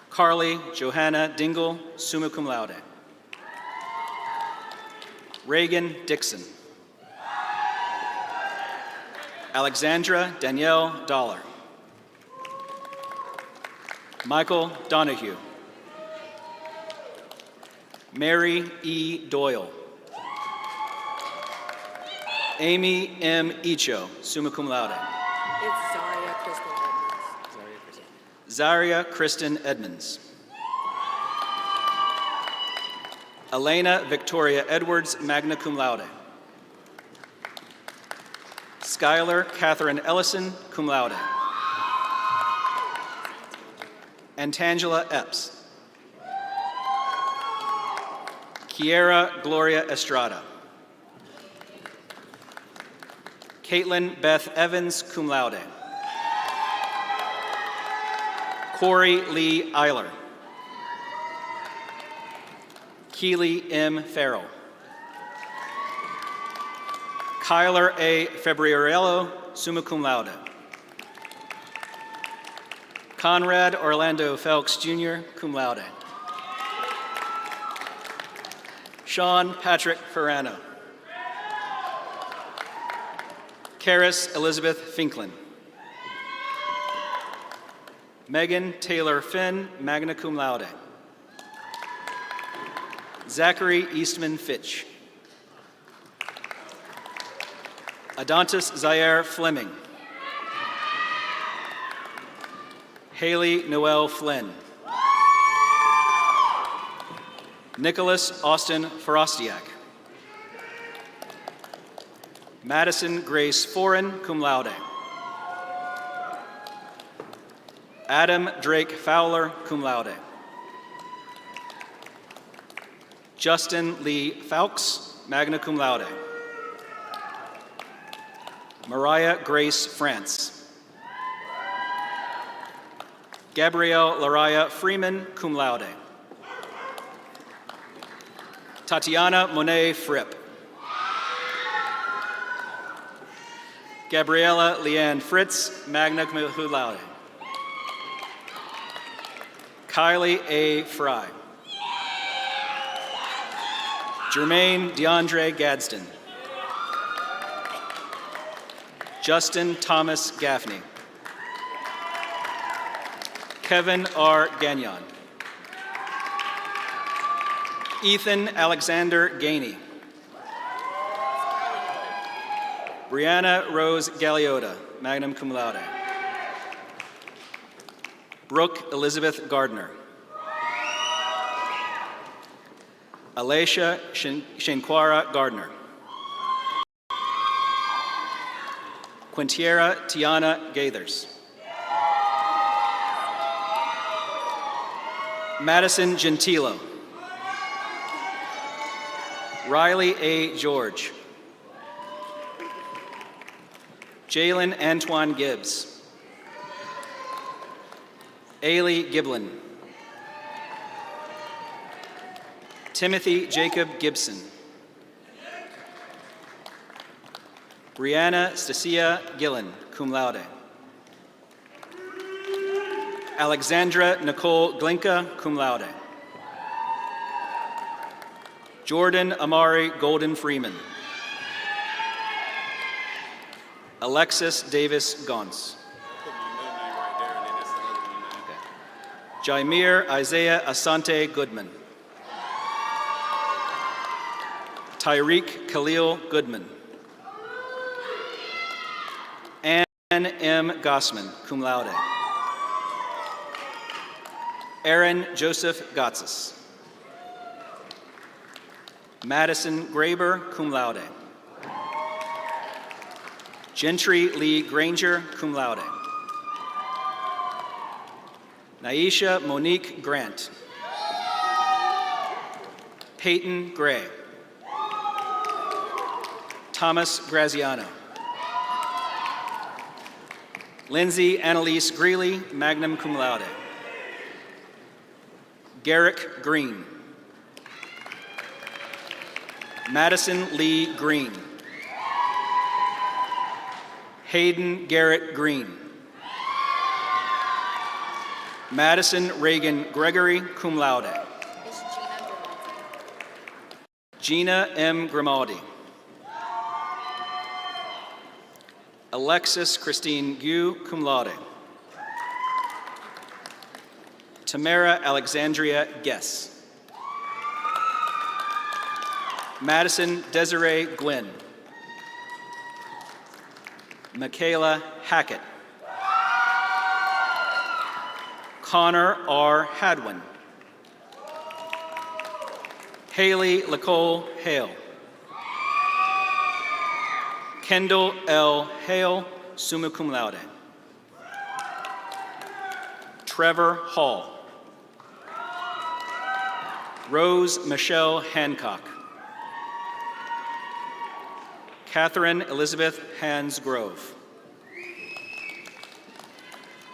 Carly Johanna Dingle, summa cum laude. Reagan Dixon. Alexandra Danielle Dollar. Michael Donahue. Mary E. Doyle. Amy M. Icho, summa cum laude. It's Zaria Kristen Edmonds. Zaria Kristen Edmonds. Elena Victoria Edwards, magna cum laude. Skylar Catherine Ellison, cum laude. Antangela Epps. Kiera Gloria Estrada. Caitlin Beth Evans, cum laude. Corey Lee Eiler. Keely M. Farrell. Kyler A. Febriarello, summa cum laude. Conrad Orlando Phelps Jr., cum laude. Sean Patrick Ferrano. Karis Elizabeth Finklin. Megan Taylor Finn, magna cum laude. Zachary Eastman Fitch. Adontis Zaire Fleming. Haley Noel Flynn. Nicholas Austin Frostiak. Madison Grace Foreign, cum laude. Adam Drake Fowler, cum laude. Justin Lee Fowkes, magna cum laude. Mariah Grace France. Gabrielle Laraya Freeman, cum laude. Tatiana Monet Fripp. Gabriella Leanne Fritz, magna cum laude. Kylie A. Fry. Jermaine DeAndre Gadsden. Justin Thomas Gaffney. Kevin R. Gagnon. Ethan Alexander Gainey. Brianna Rose Galeota, magna cum laude. Brooke Elizabeth Gardner. Alicia Shenkwara Gardner. Quintiera Tiana Gaithers. Madison Gentilo. Riley A. George. Jalen Antoine Gibbs. Ailey Giblin. Timothy Jacob Gibson. Brianna Stacia Gillen, cum laude. Alexandra Nicole Glinka, cum laude. Jordan Amari Golden Freeman. Alexis Davis Gons. Jaimir Isaiah Asante Goodman. Tyreek Khalil Goodman. Ann M. Gossman, cum laude. Aaron Joseph Gotsis. Madison Graber, cum laude. Gentry Lee Granger, cum laude. Naisha Monique Grant. Peyton Gray. Thomas Graziano. Lindsay Annalise Greeley, magna cum laude. Garrick Green. Madison Lee Green. Hayden Garrett Green. Madison Reagan Gregory, cum laude. Gina M. Grimaldi. Alexis Christine Gu, cum laude. Tamara Alexandria Guess. Madison Desiree Gwynn. Michaela Hackett. Connor R. Hadwin. Haley Nicole Hale. Kendall L. Hale, summa cum laude. Trevor Hall. Rose Michelle Hancock. Catherine Elizabeth Hans Grove.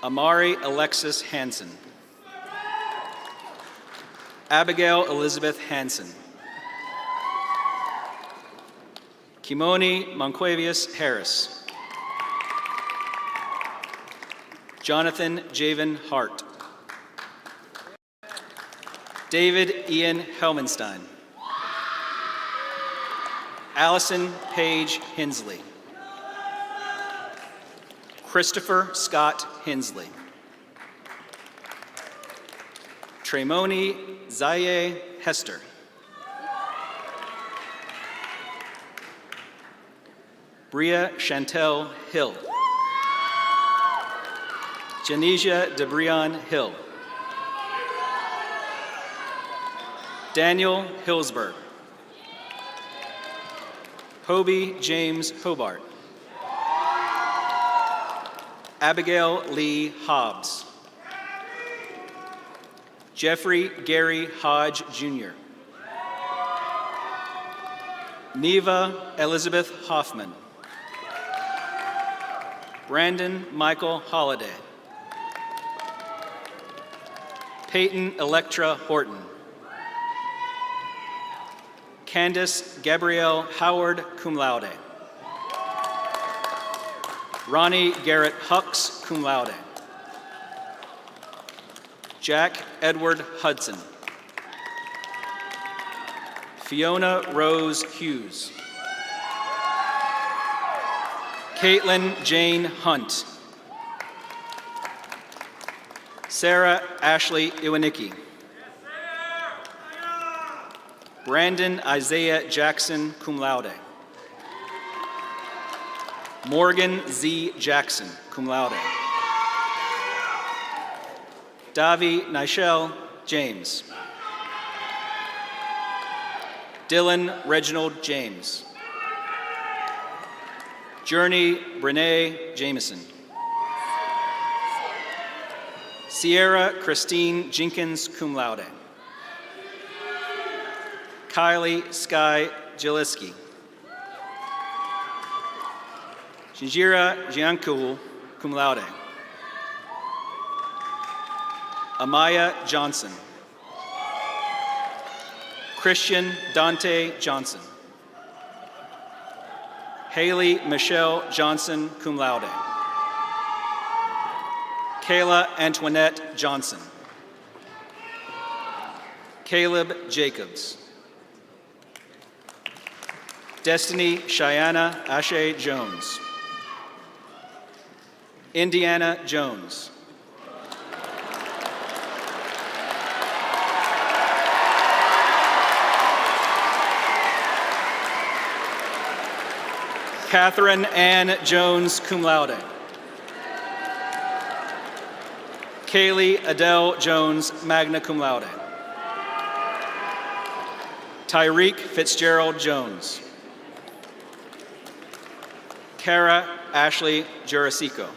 Amari Alexis Hansen. Abigail Elizabeth Hansen. Kimoni Monquavius Harris. Jonathan Javen Hart. David Ian Helmenstein. Allison Paige Hensley. Christopher Scott Hensley. Tremoni Zaye Hester. Bria Chantel Hill. Janesia DeBrion Hill. Daniel Hillsberg. Hobie James Hobart. Abigail Lee Hobbs. Jeffrey Gary Hodge Jr. Neva Elizabeth Hoffman. Brandon Michael Holliday. Peyton Electra Horton. Candace Gabrielle Howard, cum laude. Ronnie Garrett Hucks, cum laude. Jack Edward Hudson. Fiona Rose Hughes. Caitlin Jane Hunt. Sarah Ashley Iwanicki. Brandon Isaiah Jackson, cum laude. Morgan Z. Jackson, cum laude. Davi Nichelle James. Dylan Reginald James. Journey Brene Jameson. Sierra Christine Jenkins, cum laude. Kylie Sky Jaliski. Shinjira Jiankul, cum laude. Amaya Johnson. Christian Dante Johnson. Haley Michelle Johnson, cum laude. Kayla Antoinette Johnson. Caleb Jacobs. Destiny Cheyenne Ashe Jones. Indiana Jones. Catherine Ann Jones, cum laude. Kaylee Adele Jones, magna cum laude. Tyreek Fitzgerald Jones. Kara Ashley Jurasico.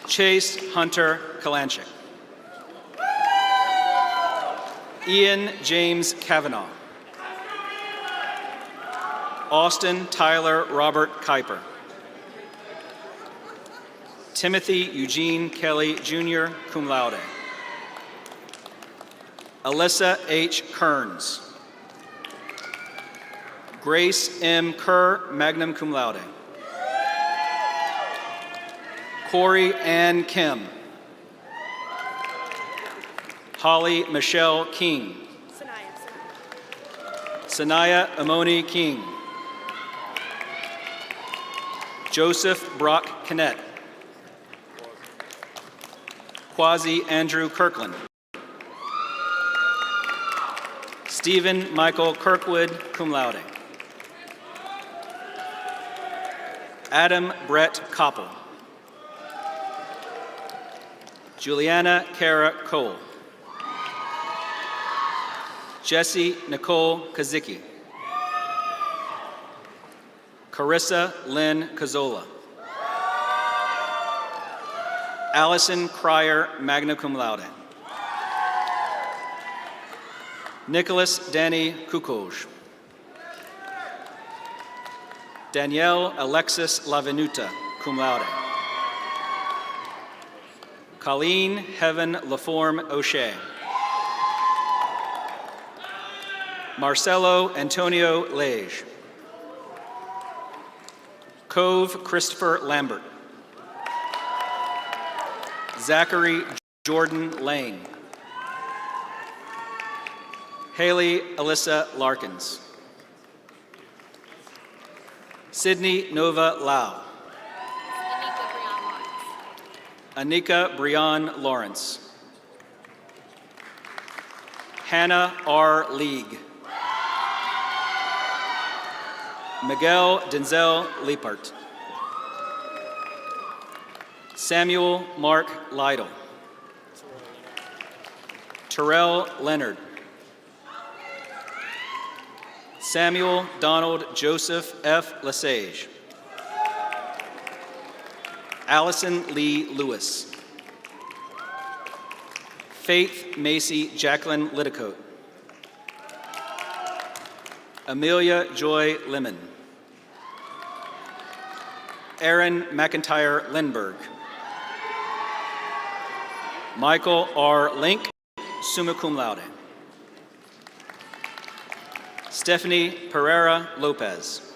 Chase Hunter Kalanchik. Ian James Kavanaugh. Austin Tyler Robert Kuiper. Timothy Eugene Kelly Jr., cum laude. Alyssa H. Kearns. Grace M. Kerr, magna cum laude. Corey Ann Kim. Holly Michelle King. Sanaya Amoni King. Joseph Brock Kinnett. Quasi Andrew Kirkland. Stephen Michael Kirkwood, cum laude. Adam Brett Koppel. Juliana Kara Cole. Jesse Nicole Kazicki. Carissa Lynn Cazzola. Allison Cryer, magna cum laude. Nicholas Danny Kukoj. Danielle Alexis Lavenuta, cum laude. Colleen Heaven Laforme O'Shea. Marcelo Antonio Lage. Cove Christopher Lambert. Zachary Jordan Lane. Haley Alyssa Larkins. Sydney Nova Lau. Anika Brian Lawrence. Hannah R. League. Miguel Denzel Liepert. Samuel Mark Lytle. Terrell Leonard. Samuel Donald Joseph F. Lesage. Allison Lee Lewis. Faith Macy Jacqueline Litticoat. Amelia Joy Lemon. Aaron McIntyre Lindbergh. Michael R. Link, summa cum laude. Stephanie Pereira Lopez.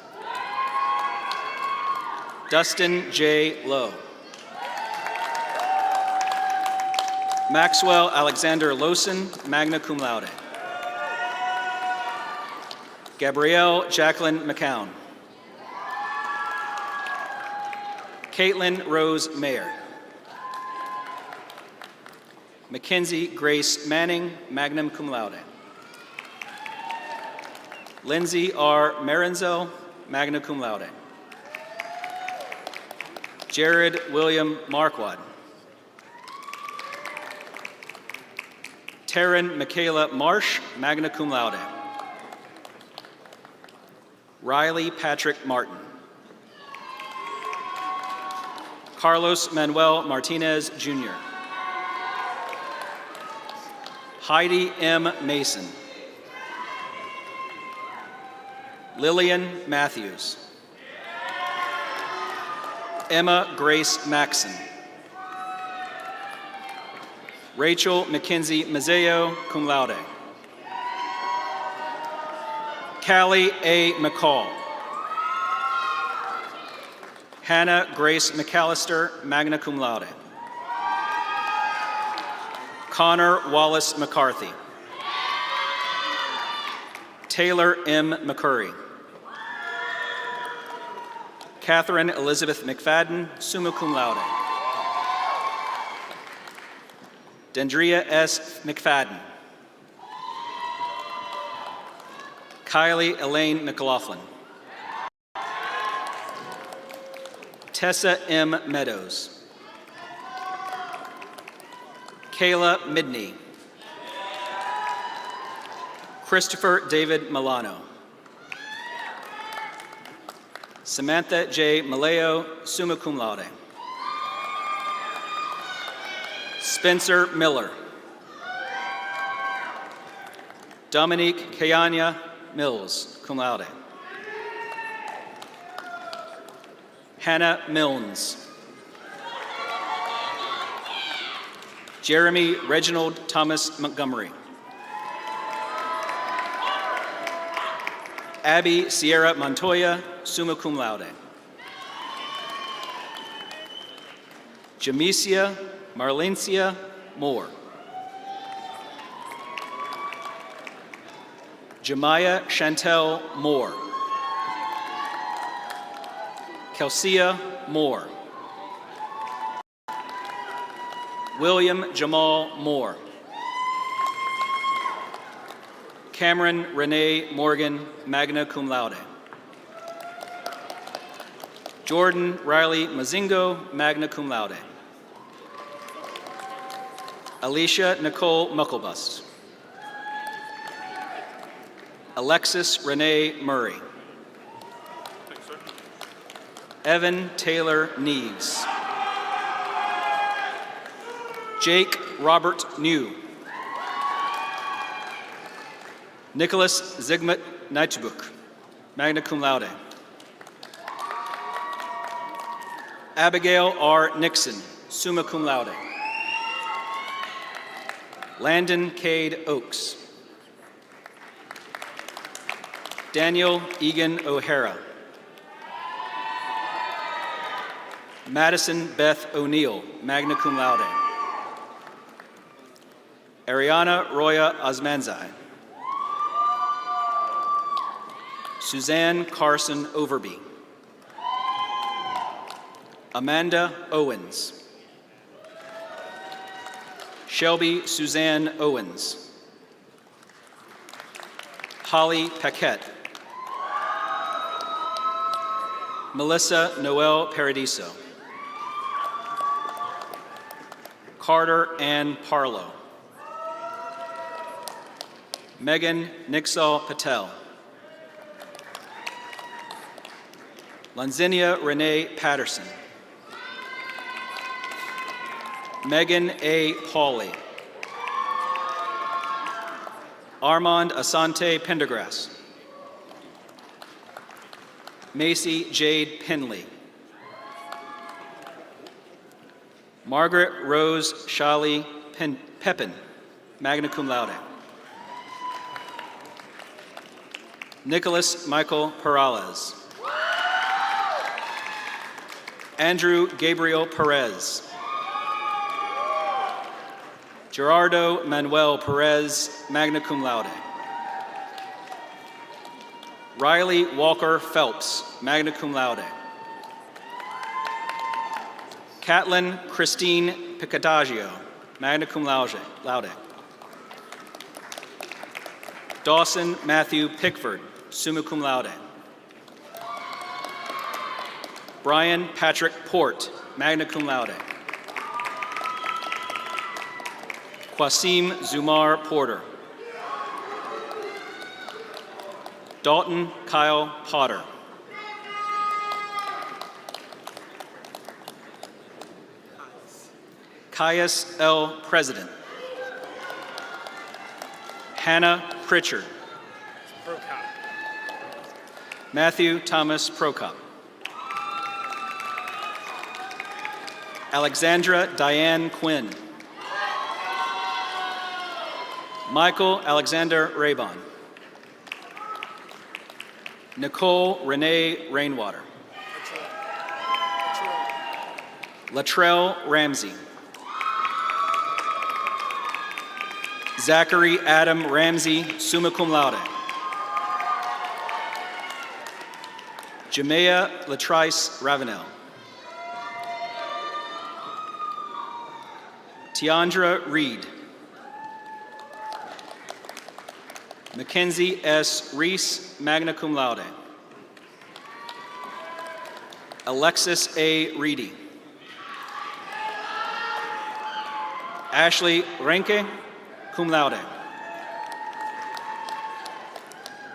Dustin J. Lowe. Maxwell Alexander Lawson, magna cum laude. Gabrielle Jacqueline McCown. Caitlin Rose Mayer. Mackenzie Grace Manning, magna cum laude. Lindsay R. Marenzel, magna cum laude. Jared William Marquardt. Taryn Michaela Marsh, magna cum laude. Riley Patrick Martin. Carlos Manuel Martinez, Jr. Heidi M. Mason. Lillian Matthews. Emma Grace Maxson. Rachel Mackenzie Mazzeo, cum laude. Callie A. McCall. Hannah Grace McAllister, magna cum laude. Connor Wallace McCarthy. Taylor M. McCurry. Catherine Elizabeth McFadden, summa cum laude. Dendria S. McFadden. Kylie Elaine McLaughlin. Tessa M. Meadows. Kayla Midney. Christopher David Milano. Samantha J. Maleo, summa cum laude. Spencer Miller. Dominique Kayanya Mills, cum laude. Hannah Milnes. Jeremy Reginald Thomas Montgomery. Abby Sierra Montoya, summa cum laude. Jamesia Marlencia Moore. Jemiah Chantel Moore. Kelsia Moore. William Jamal Moore. Cameron Renee Morgan, magna cum laude. Jordan Riley Mazingo, magna cum laude. Alicia Nicole Mucklebus. Alexis Renee Murray. Evan Taylor Neves. Jake Robert New. Nicholas Zygmunt Neitschbuck, magna cum laude. Abigail R. Nixon, summa cum laude. Landon Cade Oakes. Daniel Egan O'Hara. Madison Beth O'Neill, magna cum laude. Ariana Roya Osmanzai. Suzanne Carson Overby. Amanda Owens. Shelby Suzanne Owens. Holly Paquette. Melissa Noel Paradiso. Carter Ann Parlow. Megan Nixal Patel. Lanzinia Renee Patterson. Megan A. Pauley. Armand Asante Pendergrass. Macy Jade Penley. Margaret Rose Shali Pepin, magna cum laude. Nicholas Michael Perales. Andrew Gabriel Perez. Gerardo Manuel Perez, magna cum laude. Riley Walker Phelps, magna cum laude. Catlin Christine Picadaggio, magna cum laude. Dawson Matthew Pickford, summa cum laude. Brian Patrick Port, magna cum laude. Qasim Zumar Porter. Dalton Kyle Potter. Caius L. President. Hannah Pritchard. Matthew Thomas Prokop. Alexandra Diane Quinn. Michael Alexander Raybon. Nicole Renee Rainwater. Latrell Ramsey. Zachary Adam Ramsey, summa cum laude. Jamea Latrice Ravenel. Tiandra Reed. Mackenzie S. Reese, magna cum laude. Alexis A. Reedy. Ashley Renke, cum laude.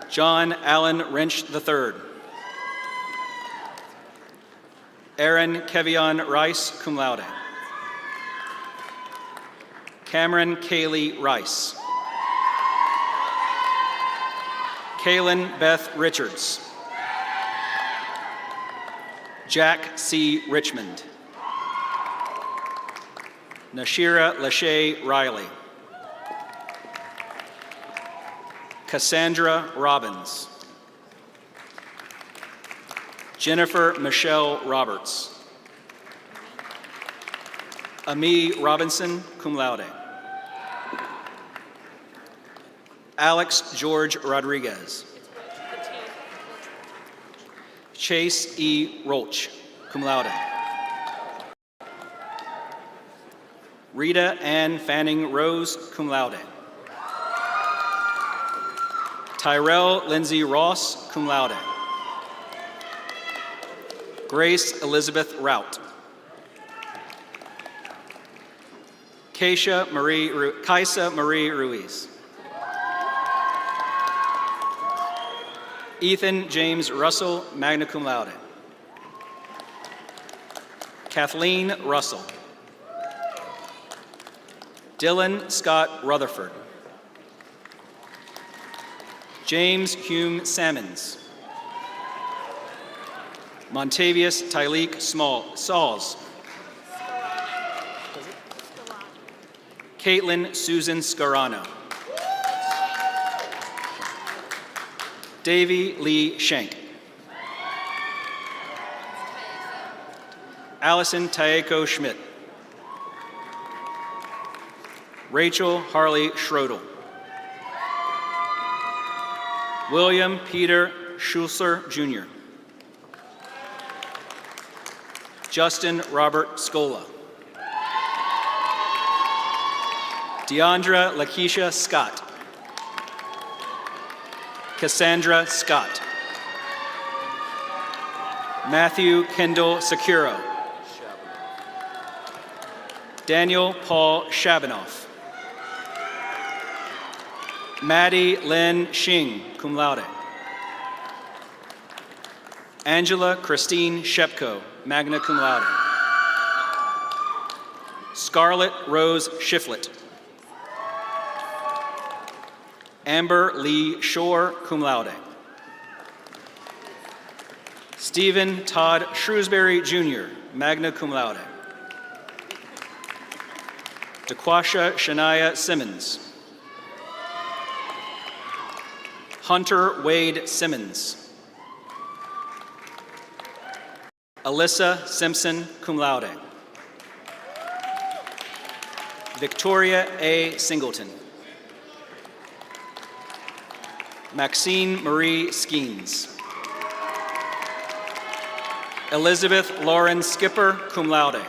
John Allen Wrench III. Aaron Kevion Rice, cum laude. Cameron Kaylee Rice. Kaylin Beth Richards. Jack C. Richmond. Nashira Lachey Riley. Cassandra Robbins. Jennifer Michelle Roberts. Ami Robinson, cum laude. Alex George Rodriguez. Chase E. Roach, cum laude. Rita Ann Fanning Rose, cum laude. Tyrell Lindsay Ross, cum laude. Grace Elizabeth Rout. Kaisa Marie Ruiz. Ethan James Russell, magna cum laude. Kathleen Russell. Dylan Scott Rutherford. James Hume Sammons. Montavious Tyleek Sauls. Caitlin Susan Scarano. Davy Lee Schenk. Allison Taeko Schmidt. Rachel Harley Schrodel. William Peter Schulzer Jr. Justin Robert Scola. Deandra Lakeisha Scott. Cassandra Scott. Matthew Kendall Securo. Daniel Paul Shabanoff. Maddie Lynn Shing, cum laude. Angela Christine Shepko, magna cum laude. Scarlett Rose Shiflett. Amber Lee Shore, cum laude. Stephen Todd Shrewsbury Jr., magna cum laude. DeQuasha Shania Simmons. Hunter Wade Simmons. Alyssa Simpson, cum laude. Victoria A. Singleton. Maxine Marie Skeens. Elizabeth Lauren Skipper, cum laude.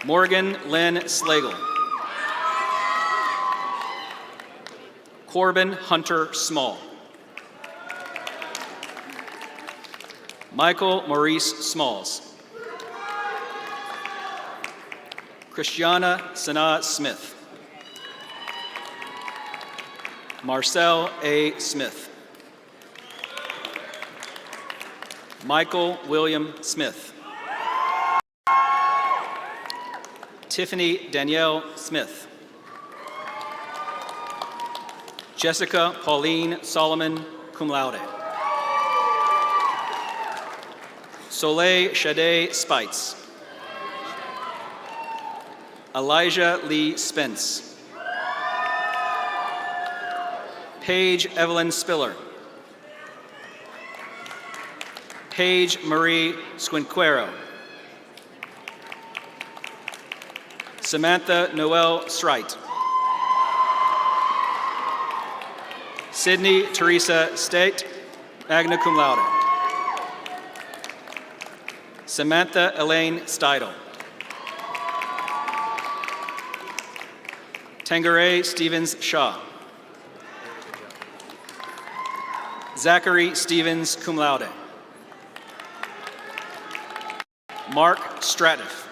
Morgan Lynn Slagle. Corbin Hunter Small. Michael Maurice Smalls. Christiana Sanaa Smith. Marcel A. Smith. Michael William Smith. Tiffany Danielle Smith. Jessica Pauline Solomon, cum laude. Soleil Shade Spites. Elijah Lee Spence. Paige Evelyn Spiller. Paige Marie Squinquero. Samantha Noel Strite. Sydney Teresa State, magna cum laude. Samantha Elaine Steidel. Tangeray Stevens Shaw. Zachary Stevens, cum laude. Mark Stratiff.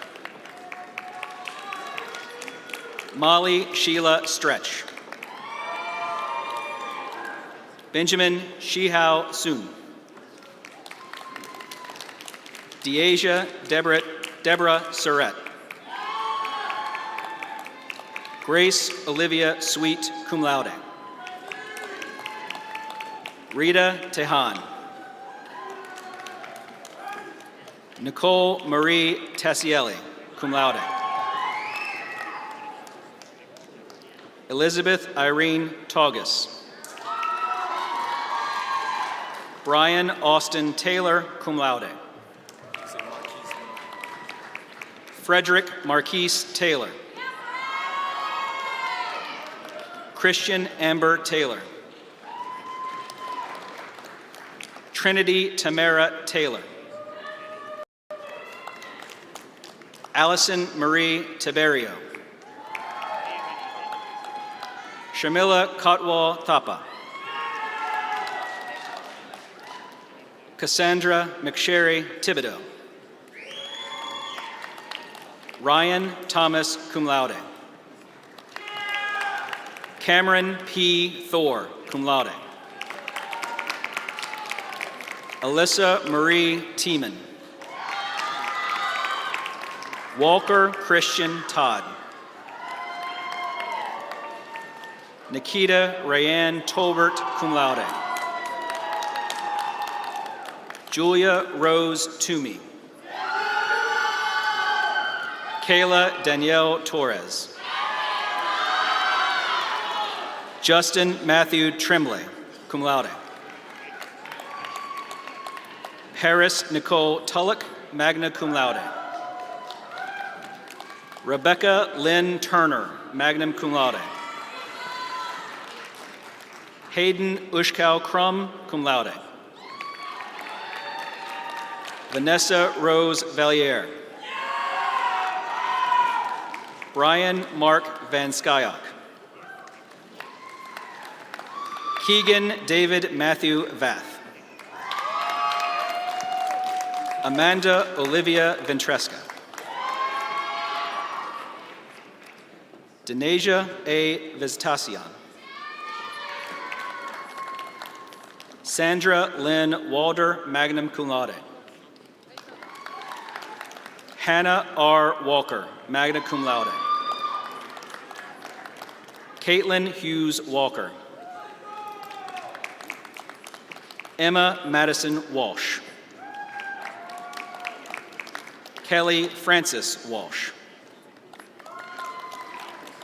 Molly Sheila Stretch. Benjamin Shihao Soon. Deasia Deborah Surratt. Grace Olivia Sweet, cum laude. Rita Tehan. Nicole Marie Tassielli, cum laude. Elizabeth Irene Taugus. Brian Austin Taylor, cum laude. Frederick Marquise Taylor. Christian Amber Taylor. Trinity Tamara Taylor. Allison Marie Tiberio. Shamila Kotwal Thapa. Cassandra McSherry Thibodeau. Ryan Thomas, cum laude. Cameron P. Thor, cum laude. Alyssa Marie Tiemann. Walker Christian Todd. Nikita Rayanne Tolbert, cum laude. Julia Rose Toomey. Kayla Danielle Torres. Justin Matthew Tremblay, cum laude. Paris Nicole Tulloch, magna cum laude. Rebecca Lynn Turner, magna cum laude. Hayden Ushkow Crum, cum laude. Vanessa Rose Valliere. Brian Mark Van Skyok. Keegan David Matthew Vath. Amanda Olivia Ventresca. Denasia A. Viztacian. Sandra Lynn Walder, magna cum laude. Hannah R. Walker, magna cum laude. Caitlin Hughes Walker. Emma Madison Walsh. Kelly Francis Walsh.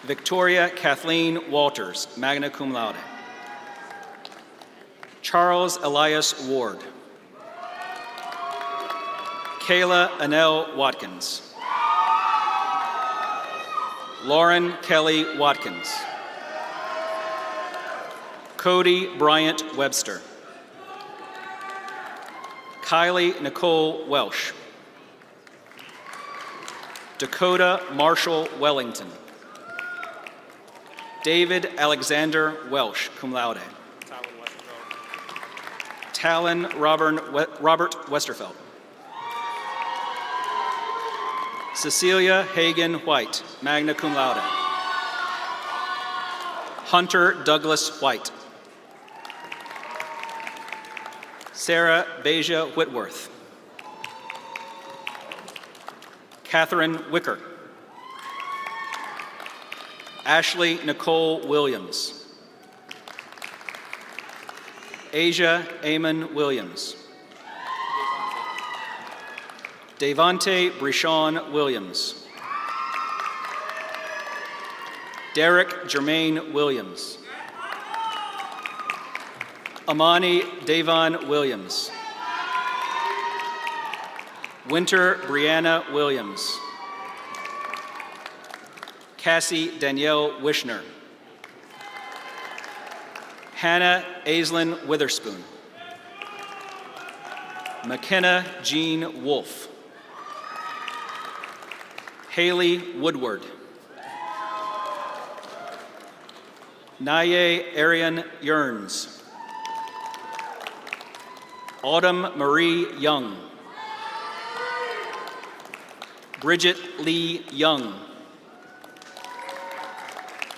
Victoria Kathleen Walters, magna cum laude. Charles Elias Ward. Kayla Annelle Watkins. Lauren Kelly Watkins. Cody Bryant Webster. Kylie Nicole Welsh. Dakota Marshall Wellington. David Alexander Welsh, cum laude. Talon Robert Westerfeld. Cecilia Hagan White, magna cum laude. Hunter Douglas White. Sarah Beja Whitworth. Catherine Wicker. Ashley Nicole Williams. Asia Amon Williams. Devonte Brishon Williams. Derek Jermaine Williams. Amani Davon Williams. Winter Brianna Williams. Cassie Danielle Wishner. Hannah Aislinn Witherspoon. McKenna Jean Wolfe. Haley Woodward. Naye Arian Yearns. Autumn Marie Young. Bridget Lee Young.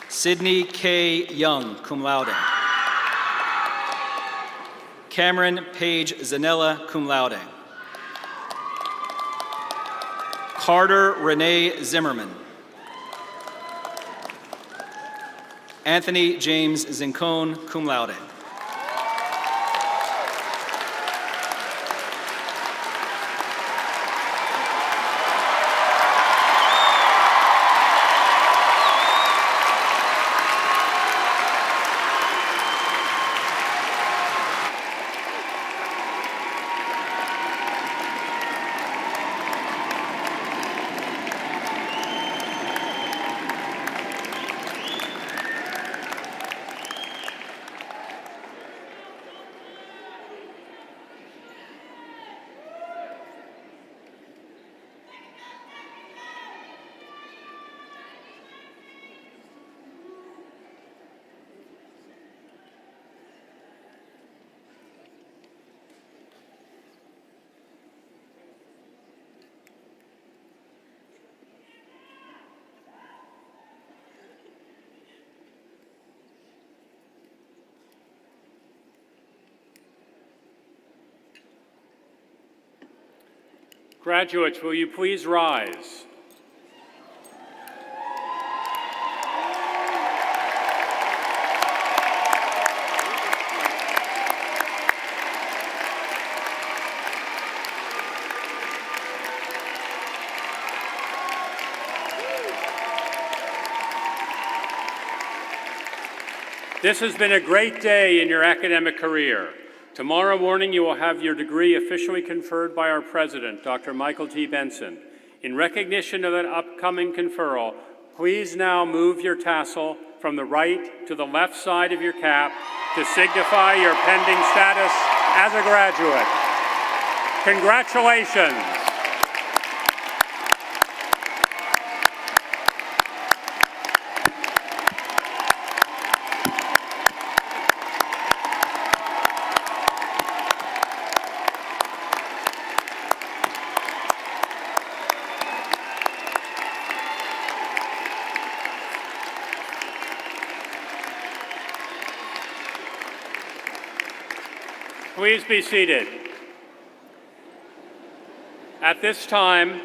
Sydney K. Young, cum laude. Cameron Paige Zanella, cum laude. Carter Renee Zimmerman. Anthony James Zincone, cum laude. Graduates, will you please rise? This has been a great day in your academic career. Tomorrow morning, you will have your degree officially conferred by our president, Dr. Michael T. Benson. In recognition of that upcoming conferral, please now move your tassel from the right to the left side of your cap to signify your pending status as a graduate. Congratulations. Please be seated. At this time,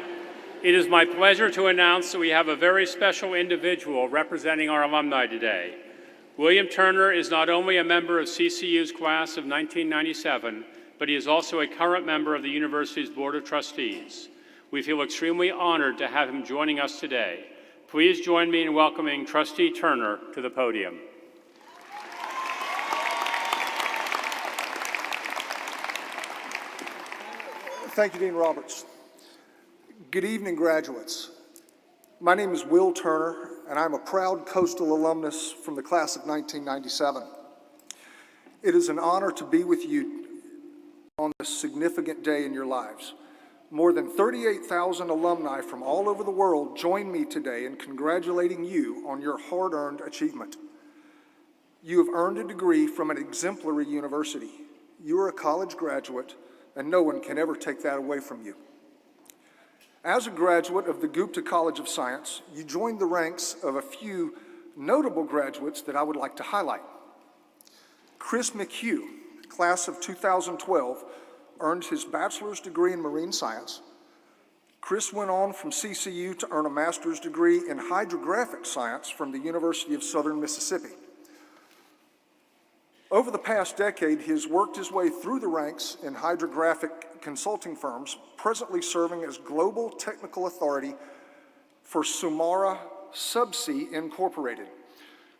it is my pleasure to announce that we have a very special individual representing our alumni today. William Turner is not only a member of CCU's class of 1997, but he is also a current member of the university's Board of Trustees. We feel extremely honored to have him joining us today. Please join me in welcoming Trustee Turner to the podium. Thank you, Dean Roberts. Good evening, graduates. My name is Will Turner, and I'm a proud Coastal alumnus from the class of 1997. It is an honor to be with you on this significant day in your lives. More than 38,000 alumni from all over the world join me today in congratulating you on your hard-earned achievement. You have earned a degree from an exemplary university. You are a college graduate, and no one can ever take that away from you. As a graduate of the Gupta College of Science, you joined the ranks of a few notable graduates that I would like to highlight. Chris McHugh, class of 2012, earned his bachelor's degree in marine science. Chris went on from CCU to earn a master's degree in hydrographic science from the University of Southern Mississippi. Over the past decade, he has worked his way through the ranks in hydrographic consulting firms, presently serving as Global Technical Authority for Sumara Subsea Incorporated.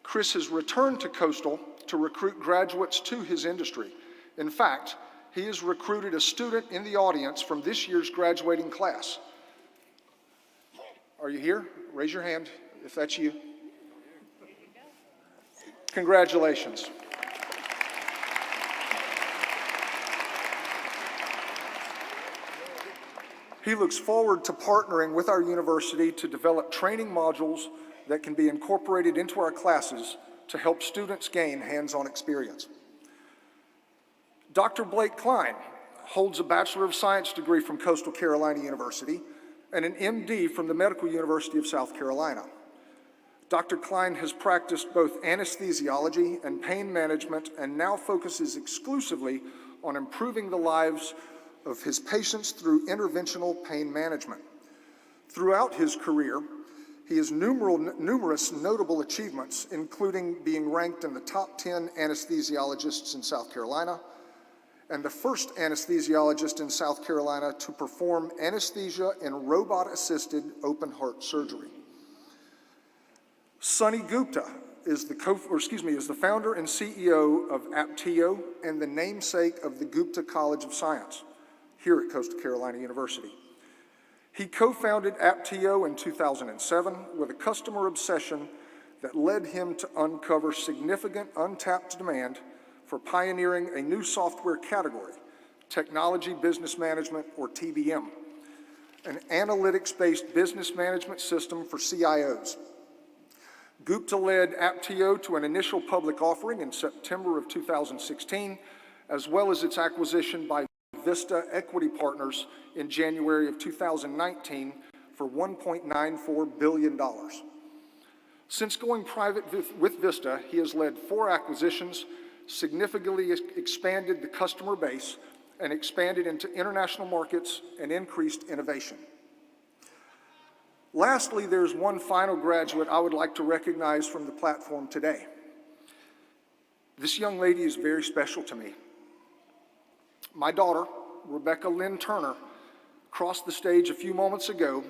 Chris has returned to Coastal to recruit graduates to his industry. In fact, he has recruited a student in the audience from this year's graduating class. Are you here? Raise your hand if that's you. Congratulations. He looks forward to partnering with our university to develop training modules that can be incorporated into our classes to help students gain hands-on experience. Dr. Blake Klein holds a Bachelor of Science degree from Coastal Carolina University and an MD from the Medical University of South Carolina. Dr. Klein has practiced both anesthesiology and pain management and now focuses exclusively on improving the lives of his patients through interventional pain management. Throughout his career, he has numerous notable achievements, including being ranked in the top 10 anesthesiologists in South Carolina and the first anesthesiologist in South Carolina to perform anesthesia and robot-assisted open heart surgery. Sunny Gupta is the founder and CEO of Aptio and the namesake of the Gupta College of Science here at Coastal Carolina University. He co-founded Aptio in 2007 with a customer obsession that led him to uncover significant untapped demand for pioneering a new software category, Technology Business Management, or TBM, an analytics-based business management system for CIOs. Gupta led Aptio to an initial public offering in September of 2016, as well as its acquisition by Vista Equity Partners in January of 2019 for $1.94 billion. Since going private with Vista, he has led 4 acquisitions, significantly expanded the customer base, and expanded into international markets and increased innovation. Lastly, there's one final graduate I would like to recognize from the platform today. This young lady is very special to me. My daughter, Rebecca Lynn Turner, crossed the stage a few moments ago,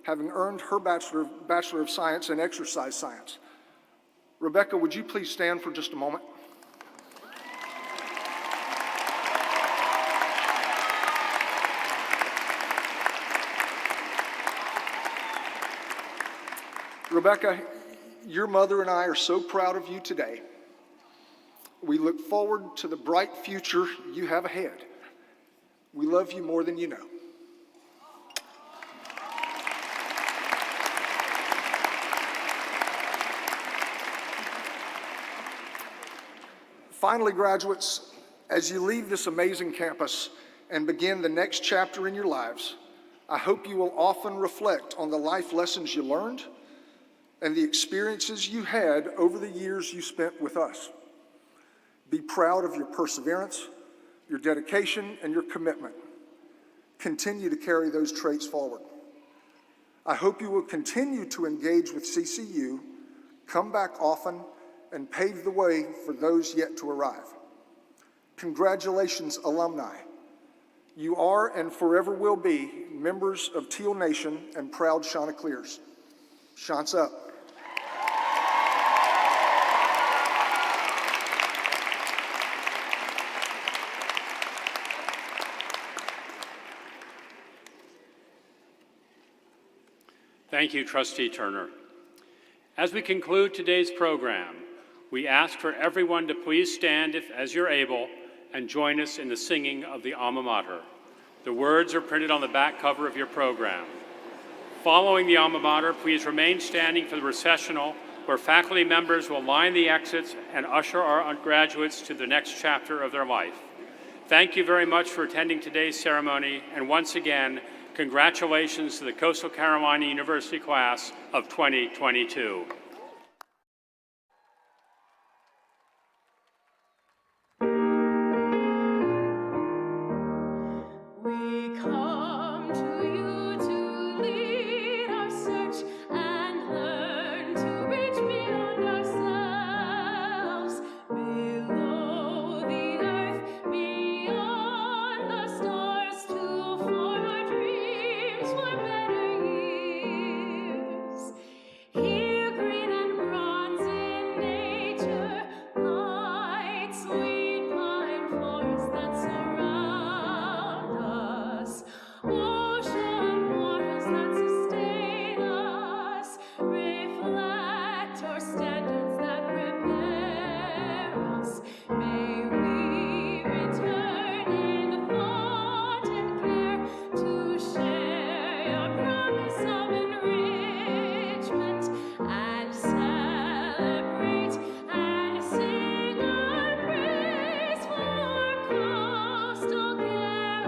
having earned her Bachelor of Science in Exercise Science. Rebecca, would you please stand for just a moment? Rebecca, your mother and I are so proud of you today. We look forward to the bright future you have ahead. We love you more than you know. Finally, graduates, as you leave this amazing campus and begin the next chapter in your lives, I hope you will often reflect on the life lessons you learned and the experiences you had over the years you spent with us. Be proud of your perseverance, your dedication, and your commitment. Continue to carry those traits forward. I hope you will continue to engage with CCU, come back often, and pave the way for those yet to arrive. Congratulations, alumni. You are and forever will be members of Teal Nation and proud Chanticleers. Chance up. Thank you, Trustee Turner. As we conclude today's program, we ask for everyone to please stand as you're able and join us in the singing of the Alma Mater. The words are printed on the back cover of your program. Following the Alma Mater, please remain standing for the recessional, where faculty members will line the exits and usher our undergraduates to the next chapter of their life. Thank you very much for attending today's ceremony, and once again, congratulations to the Coastal Carolina University class of 2022. We come to you to lead our search and learn to reach beyond ourselves, below the earth, beyond the stars, to form our dreams for better years. Here, green and bronze in nature, light, sweet pine forests that surround us, ocean waters that sustain us, reflect our standards that prepare us. May we return in thought and care to share your promise of enrichment and celebrate and sing our praise for coastal Carolina.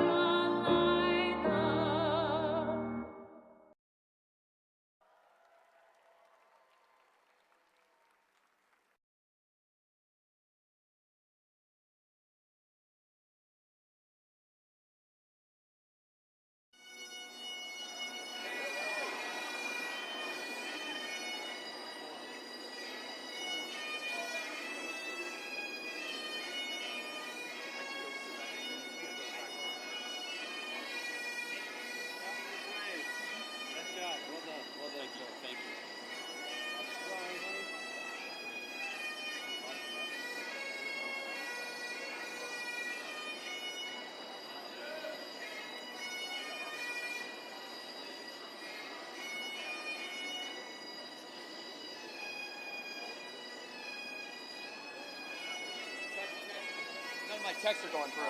None of my texts are going through.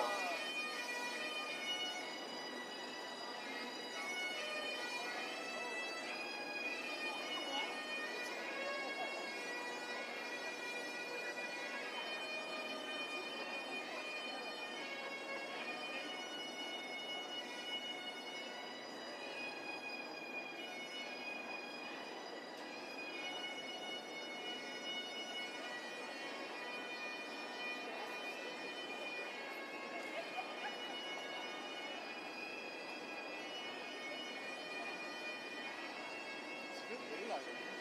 Really like it.